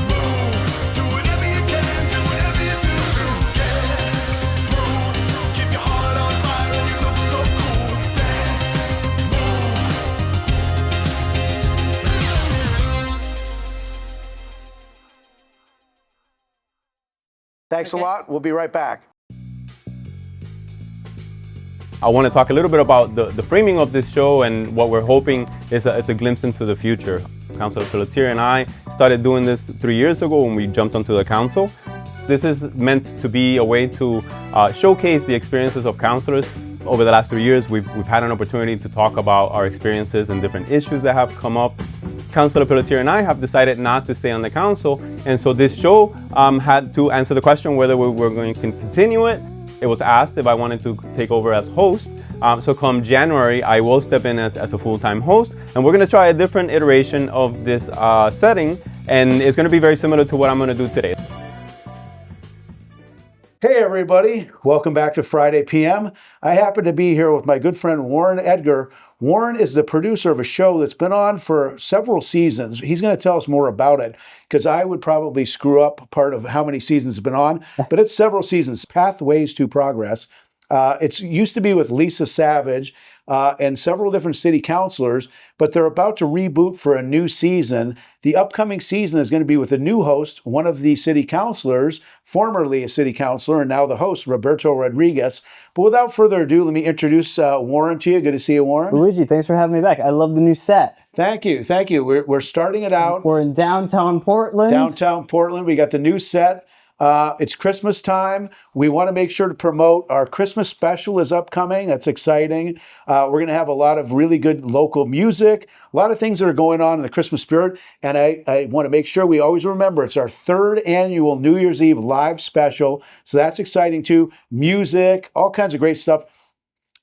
move, do whatever you can, do whatever you do to get through. Keep your heart on fire and you look so cool. Dance, move.
Thanks a lot. We'll be right back.
I want to talk a little bit about the framing of this show and what we're hoping is a glimpse into the future. Councilor Pelletier and I started doing this 3 years ago when we jumped onto the council. This is meant to be a way to showcase the experiences of councilors. Over the last 3 years, we've had an opportunity to talk about our experiences and different issues that have come up. Councilor Pelletier and I have decided not to stay on the council, and so this show had to answer the question whether we were going to continue it. It was asked if I wanted to take over as host. So come January, I will step in as a full-time host, and we're going to try a different iteration of this setting, and it's going to be very similar to what I'm going to do today.
Hey everybody, welcome back to Friday PM. I happen to be here with my good friend Warren Edgar. Warren is the producer of a show that's been on for several seasons. He's going to tell us more about it because I would probably screw up part of how many seasons it's been on, but it's several seasons. Pathways to Progress. It used to be with Lisa Savage and several different city councilors, but they're about to reboot for a new season. The upcoming season is going to be with a new host, one of the city councilors, formerly a city councilor and now the host, Roberto Rodriguez. But without further ado, let me introduce Warren to you. Good to see you, Warren.
Luigi, thanks for having me back. I love the new set.
Thank you. Thank you. We're starting it out.
We're in downtown Portland.
Downtown Portland. We got the new set. It's Christmas time. We want to make sure to promote our Christmas special is upcoming. That's exciting. We're going to have a lot of really good local music, a lot of things that are going on in the Christmas spirit. And I want to make sure we always remember it's our 3rd annual New Year's Eve live special. So that's exciting too. Music, all kinds of great stuff.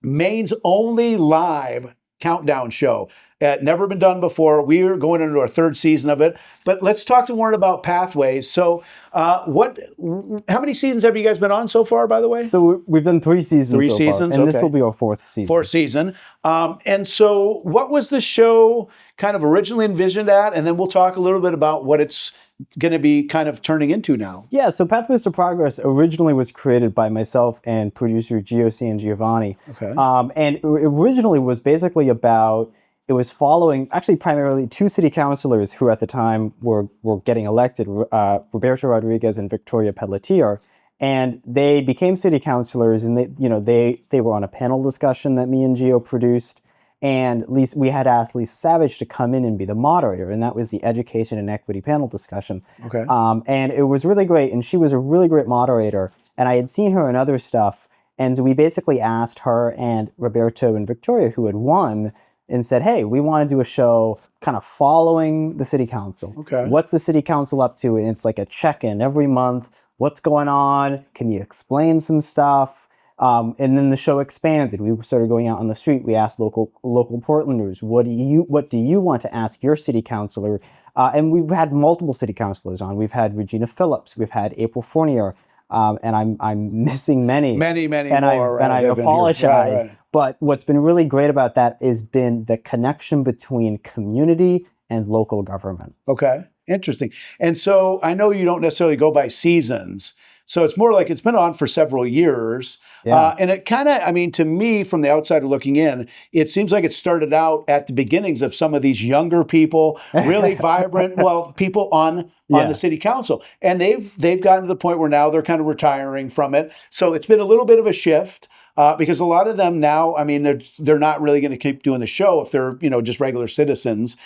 Maine's only live countdown show. Never been done before. We are going into our 3rd season of it. But let's talk to Warren about Pathways. So how many seasons have you guys been on so far, by the way?
So we've done 3 seasons
Three
so
seasons,
far, and
okay.
this will be our 4th season.
4th season. And so what was the show kind of originally envisioned at? And then we'll talk a little bit about what it's going to be kind of turning into now.
Yeah, so Pathways to Progress originally was created by myself and producer GOC and Giovanni.
Okay.
And it originally was basically about, it was following actually primarily 2 city councilors who at the time were getting elected, Roberto Rodriguez and Victoria Pelletier. And they became city councilors, and they were on a panel discussion that me and Gio produced. And we had asked Lisa Savage to come in and be the moderator, and that was the education and equity panel discussion.
Okay.
And it was really great, and she was a really great moderator. And I had seen her in other stuff, and we basically asked her and Roberto and Victoria, who had won, and said, hey, we want to do a show kind of following the city council.
Okay.
What's the city council up to? And it's like a check-in every month. What's going on? Can you explain some stuff? And then the show expanded. We started going out on the street. We asked local Portlanders, what do you want to ask your city councilor? And we've had multiple city councilors on. We've had Regina Phillips. We've had April Fournier. And I'm missing many
and
more. I apologize. Right. But what's been really great about that has been the connection between community and local government.
Okay, interesting. And so I know you don't necessarily go by seasons. So it's more like it's been on for several years.
Yeah.
And it kind of, I mean, to me, from the outsider looking in, it seems like it started out at the beginnings of some of these younger people, really vibrant, people on the city council. And they've gotten to the point where now they're kind of retiring from it. So it's been a little bit of a shift. Because a lot of them now, I mean, they're not really going to keep doing the show if they're, just regular citizens.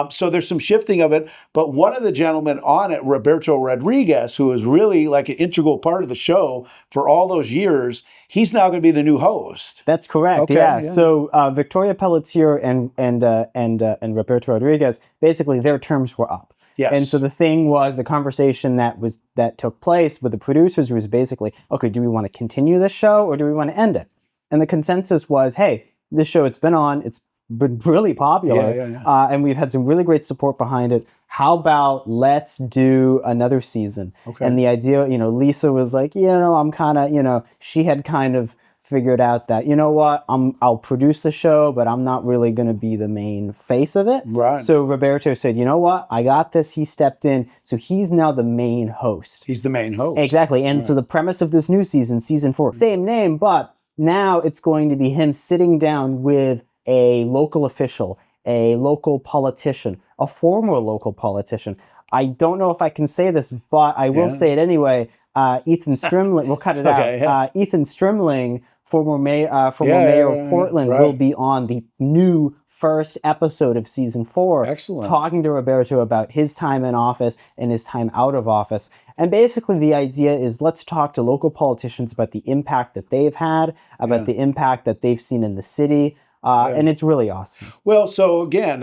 So there's some shifting of it. But one of the gentlemen on it, Roberto Rodriguez, who is really like an integral part of the show for all those years, he's now going to be the new host.
That's correct.
Okay,
yeah.
yeah.
So Victoria Pelletier and Roberto Rodriguez, basically their terms were up.
Yes.
And so the thing was, the conversation that took place with the producers was basically, okay, do we want to continue this show or do we want to end it? And the consensus was, hey, this show, it's been on, it's been really popular, and we've had some really great support behind it. How about let's do another season?
Okay.
And the idea, Lisa was like, I'm kind of, she had kind of figured out that, you know what, I'll produce the show, but I'm not really going to be the main face of it.
Right.
So Roberto said, you know what, I got this. He stepped in. So he's now the main host.
He's the main host.
Exactly. And so the premise of this new season, season 4, same name, but now it's going to be him sitting down with a local official, a local politician, a former local politician. I don't know if I can say this, but I will say it anyway. Ethan Strimling, we'll cut it out. Ethan Strimling, former mayor of Portland, will be on the new first episode of season 4.
Excellent.
Talking to Roberto about his time in office and his time out of office. And basically the idea is, let's talk to local politicians about the impact that they've had, about the impact that they've seen in the city. And it's really awesome.
Well, so again,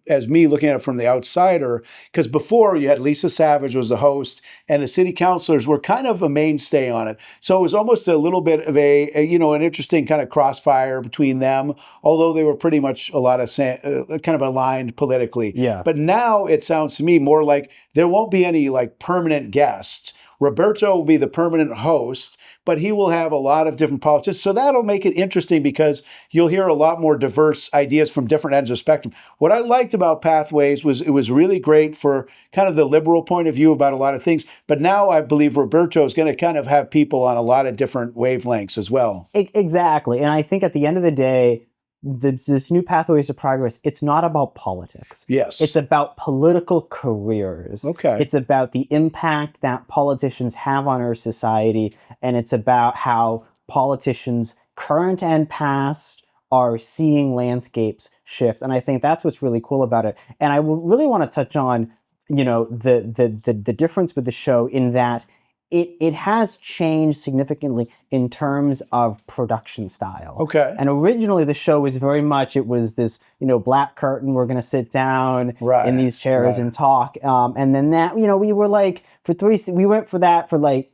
as me looking at it from the outsider, because before you had Lisa Savage was the host, and the city councilors were kind of a mainstay on it. So it was almost a little bit of an interesting kind of crossfire between them, although they were pretty much a lot of kind of aligned politically.
Yeah.
But now it sounds to me more like there won't be any like permanent guests. Roberto will be the permanent host, but he will have a lot of different politics. So that'll make it interesting because you'll hear a lot more diverse ideas from different ends of the spectrum. What I liked about Pathways was it was really great for kind of the liberal point of view about a lot of things. But now I believe Roberto is going to kind of have people on a lot of different wavelengths as well.
Exactly. And I think at the end of the day, this new Pathways to Progress, it's not about politics.
Yes.
It's about political careers.
Okay.
It's about the impact that politicians have on our society, and it's about how politicians, current and past, are seeing landscapes shift. And I think that's what's really cool about it. And I really want to touch on, the difference with the show in that it has changed significantly in terms of production style.
Okay.
And originally the show was very much, it was this, black curtain, we're going to sit down in these chairs and talk. And then that, we were like, we went for that for like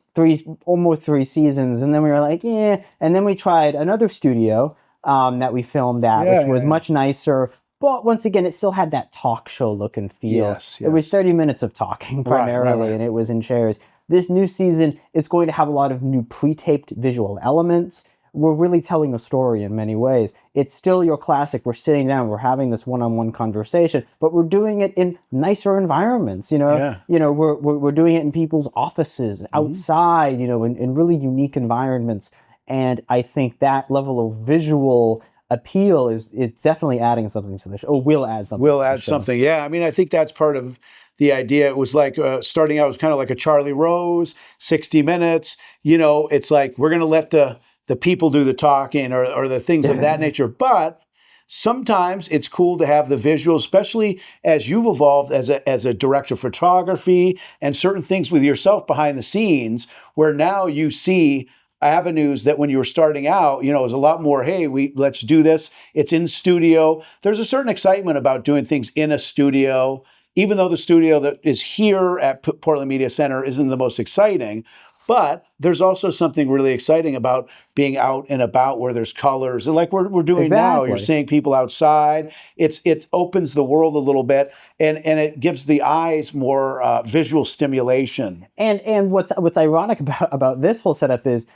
almost 3 seasons. And then we were like, yeah. And then we tried another studio that we filmed at, which was much nicer. But once again, it still had that talk show look and feel.
Yes.
It was 30 minutes of talking primarily, and it was in chairs. This new season, it's going to have a lot of new pre-taped visual elements. We're really telling a story in many ways. It's still your classic. We're sitting down, we're having this one-on-one conversation, but we're doing it in nicer environments. We're doing it in people's offices, outside, in really unique environments. And I think that level of visual appeal it's definitely adding something to the show. Will add something.
Will add something. Yeah. I mean, I think that's part of the idea. It was like starting out was kind of like a Charlie Rose, 60 Minutes. It's like we're going to let the people do the talking or the things of that nature. But sometimes it's cool to have the visual, especially as you've evolved as a director of photography and certain things with yourself behind the scenes, where now you see avenues that when you were starting out, it was a lot more, hey, let's do this. It's in studio. There's a certain excitement about doing things in a studio, even though the studio that is here at Portland Media Center isn't the most exciting. But there's also something really exciting about being out and about where there's colors. And like we're doing now, you're seeing people outside. It opens the world a little bit, and it gives the eyes more visual stimulation.
And what's ironic about this whole setup is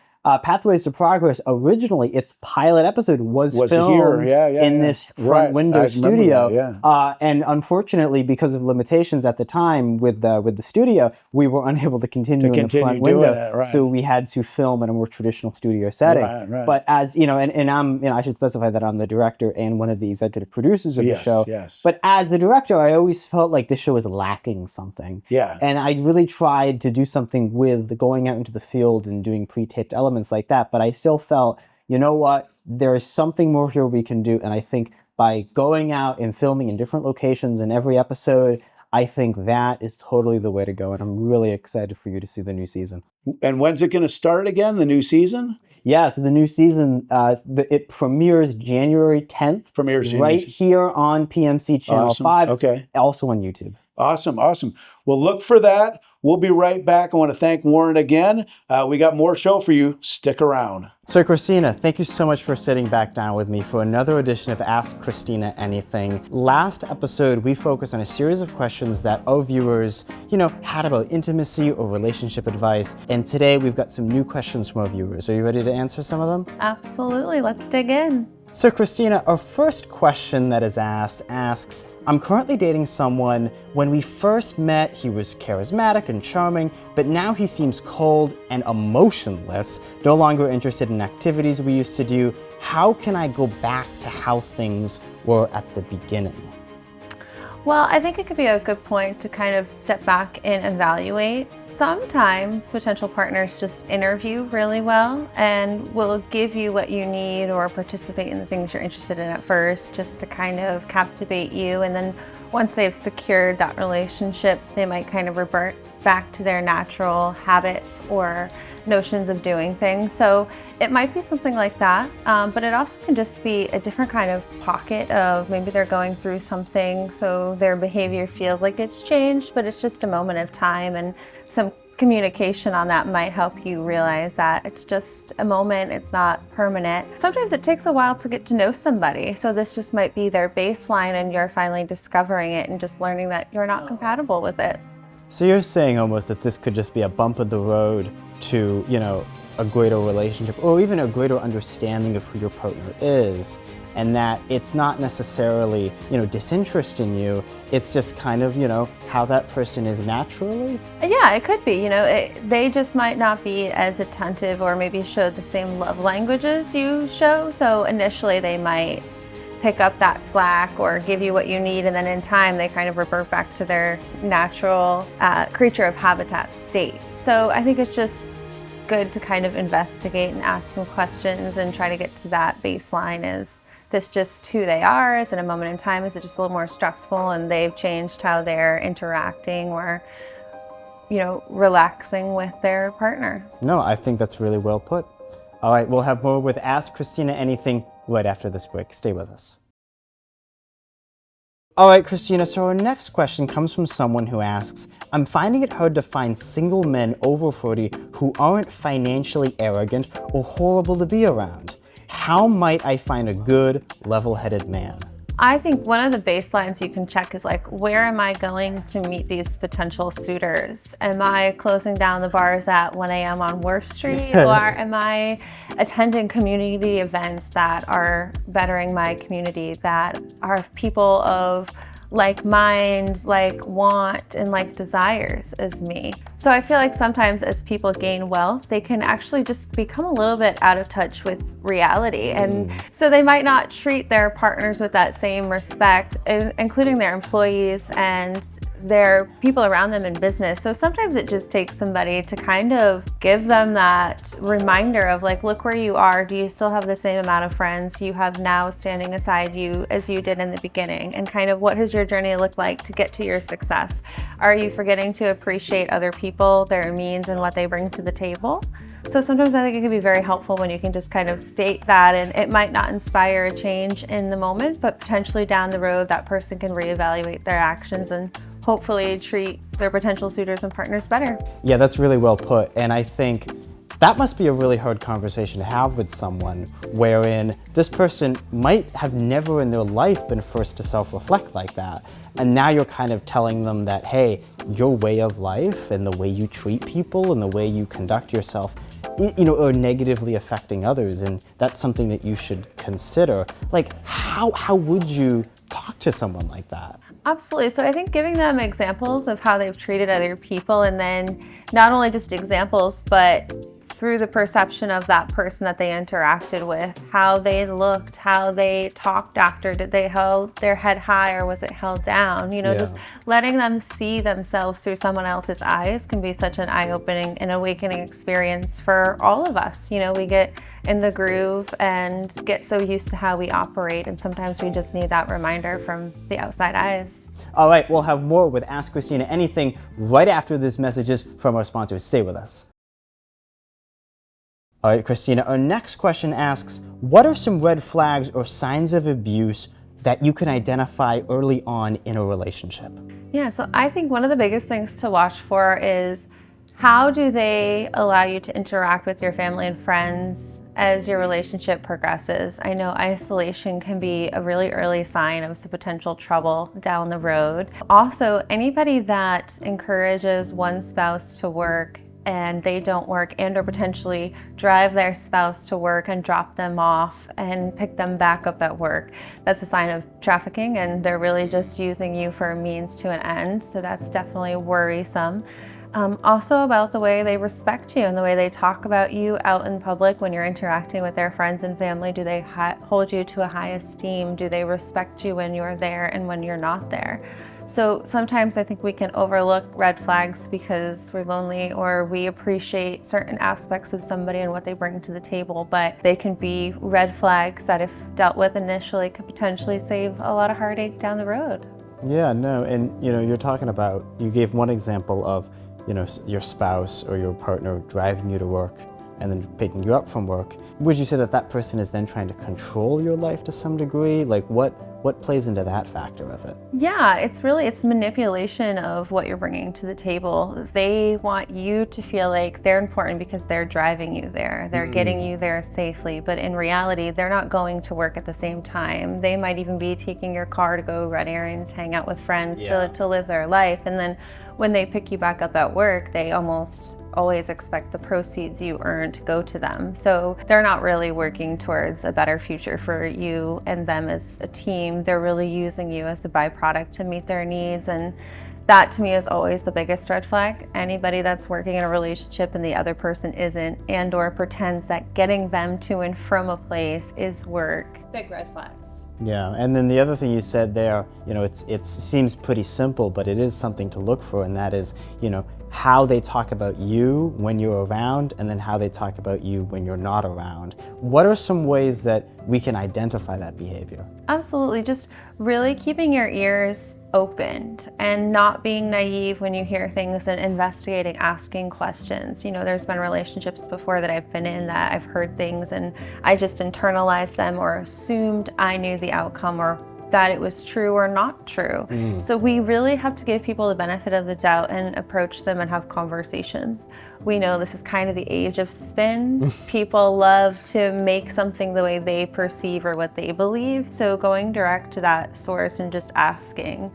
Pathways to Progress, originally its pilot episode was filmed in this front window studio. And unfortunately, because of limitations at the time with the studio, we were unable to continue in the front window. So we had to film in a more traditional studio setting. But as and I'm I should specify that I'm the director and one of the executive producers of the show. But as the director, I always felt like this show was lacking something. And I really tried to do something with going out into the field and doing pre-taped elements like that, but I still felt, there is something more here we can do. And I think by going out and filming in different locations in every episode, I think that is totally the way to go. And I'm really excited for you to see the new season.
And when's it going to start again, the new season?
Yeah, so the new season, it premieres January 10th. Right here on PMC Channel 5.
Okay.
Also on YouTube.
Awesome, awesome. Well, look for that. We'll be right back. I want to thank Warren again. We got more show for you. Stick around.
So Christina, thank you so much for sitting back down with me for another edition of Ask Christina Anything. Last episode, we focused on a series of questions that our viewers, had about intimacy or relationship advice. And today we've got some new questions from our viewers. Are you ready to answer some of them?
Absolutely. Let's dig in.
So Christina, our first question that is asked asks, I'm currently dating someone. When we first met, he was charismatic and charming, but now he seems cold and emotionless, no longer interested in activities we used to do. How can I go back to how things were at the beginning?
Well, I think it could be a good point to kind of step back and evaluate. Sometimes potential partners just interview really well and will give you what you need or participate in the things you're interested in at first just to kind of captivate you. And then once they've secured that relationship, they might kind of revert back to their natural habits or notions of doing things. So it might be something like that, but it also can just be a different kind of pocket of maybe they're going through something, so their behavior feels like it's changed, but it's just a moment of time, and some communication on that might help you realize that it's just a moment, it's not permanent. Sometimes it takes a while to get to know somebody, so this just might be their baseline and you're finally discovering it and just learning that you're not compatible with it.
So you're saying almost that this could just be a bump in the road to, a greater relationship or even a greater understanding of who your partner is, and that it's not necessarily, disinterest in you. It's just kind of, how that person is naturally.
Yeah, it could be, they just might not be as attentive or maybe show the same love languages you show. So initially they might pick up that slack or give you what you need, and then in time they kind of revert back to their natural creature of habitat state. So I think it's just good to kind of investigate and ask some questions and try to get to that baseline. Is this just who they are? Is it a moment in time? Is it just a little more stressful and they've changed how they're interacting or relaxing with their partner?
No, I think that's really well put. All right, we'll have more with Ask Christina Anything right after this break. Stay with us. All right, Christina, so our next question comes from someone who asks, I'm finding it hard to find single men over 40 who aren't financially arrogant or horrible to be around. How might I find a good, level-headed man?
I think one of the baselines you can check is like, where am I going to meet these potential suitors? Am I closing down the bars at 1 a.m. on Wharf Street? Or am I attending community events that are bettering my community, that are people of like mind, like want, and like desires as me? So I feel like sometimes as people gain wealth, they can actually just become a little bit out of touch with reality. And so they might not treat their partners with that same respect, including their employees and their people around them in business. So sometimes it just takes somebody to kind of give them that reminder of like, look where you are. Do you still have the same amount of friends you have now standing aside you as you did in the beginning? And kind of what has your journey looked like to get to your success? Are you forgetting to appreciate other people, their means, and what they bring to the table? So sometimes I think it can be very helpful when you can just kind of state that, and it might not inspire a change in the moment, but potentially down the road that person can reevaluate their actions and hopefully treat their potential suitors and partners better.
Yeah, that's really well put. And I think that must be a really hard conversation to have with someone wherein this person might have never in their life been forced to self-reflect like that. And now you're kind of telling them that, hey, your way of life and the way you treat people and the way you conduct yourself, are negatively affecting others. And that's something that you should consider. Like, how would you talk to someone like that?
Absolutely. So I think giving them examples of how they've treated other people, and then not only just examples, but through the perception of that person that they interacted with, how they looked, how they talked after. Did they hold their head high or was it held down? Just letting them see themselves through someone else's eyes can be such an eye-opening and awakening experience for all of us. We get in the groove and get so used to how we operate, and sometimes we just need that reminder from the outside eyes.
All right, we'll have more with Ask Christina Anything right after these messages from our sponsors. Stay with us. All right, Christina, our next question asks, what are some red flags or signs of abuse that you can identify early on in a relationship?
Yeah, so I think one of the biggest things to watch for is how do they allow you to interact with your family and friends as your relationship progresses? I know isolation can be a really early sign of some potential trouble down the road. Also, anybody that encourages one spouse to work and they don't work, and or potentially drive their spouse to work and drop them off and pick them back up at work, that's a sign of trafficking, and they're really just using you for a means to an end. So that's definitely worrisome. Also about the way they respect you and the way they talk about you out in public when you're interacting with their friends and family. Do they hold you to a high esteem? Do they respect you when you're there and when you're not there? So sometimes I think we can overlook red flags because we're lonely or we appreciate certain aspects of somebody and what they bring to the table, but they can be red flags that if dealt with initially could potentially save a lot of heartache down the road.
Yeah, no, and you're talking about, you gave one example of, your spouse or your partner driving you to work and then picking you up from work. Would you say that that person is then trying to control your life to some degree? Like what plays into that factor of it?
Yeah, it's manipulation of what you're bringing to the table. They want you to feel like they're important because they're driving you there. They're getting you there safely, but in reality, they're not going to work at the same time. They might even be taking your car to go run errands, hang out with friends, to live their life. And then when they pick you back up at work, they almost always expect the proceeds you earn to go to them. So they're not really working towards a better future for you and them as a team. They're really using you as a byproduct to meet their needs. And that to me is always the biggest red flag. Anybody that's working in a relationship and the other person isn't, and or pretends that getting them to and from a place is work. Big red flags.
Yeah, and then the other thing you said there, it seems pretty simple, but it is something to look for, and that is, how they talk about you when you're around and then how they talk about you when you're not around. What are some ways that we can identify that behavior?
Absolutely, just really keeping your ears opened and not being naive when you hear things and investigating, asking questions. There's been relationships before that I've been in that I've heard things and I just internalized them or assumed I knew the outcome or that it was true or not true. So we really have to give people the benefit of the doubt and approach them and have conversations. We know this is kind of the age of spin. People love to make something the way they perceive or what they believe. So going direct to that source and just asking.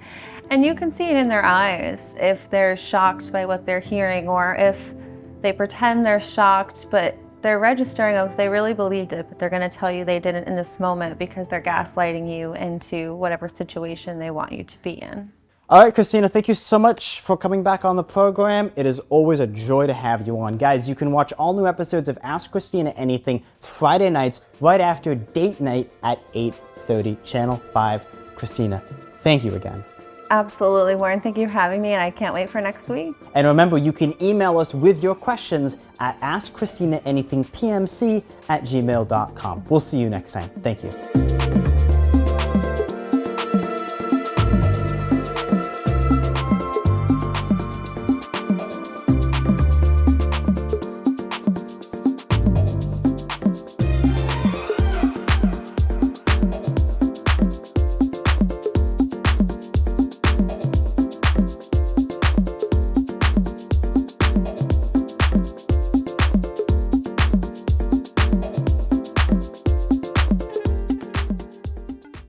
And you can see it in their eyes if they're shocked by what they're hearing or if they pretend they're shocked, but they're registering if they really believed it, but they're going to tell you they didn't in this moment because they're gaslighting you into whatever situation they want you to be in.
All right, Christina, thank you so much for coming back on the program. It is always a joy to have you on. Guys, you can watch all new episodes of Ask Christina Anything Friday nights right after date night at 8:30, Channel 5. Christina, thank you again.
Absolutely, Warren. Thank you for having me, and I can't wait for next week.
And remember, you can email us with your questions at AskChristinaAnythingPMC@gmail.com. We'll see you next time. Thank you.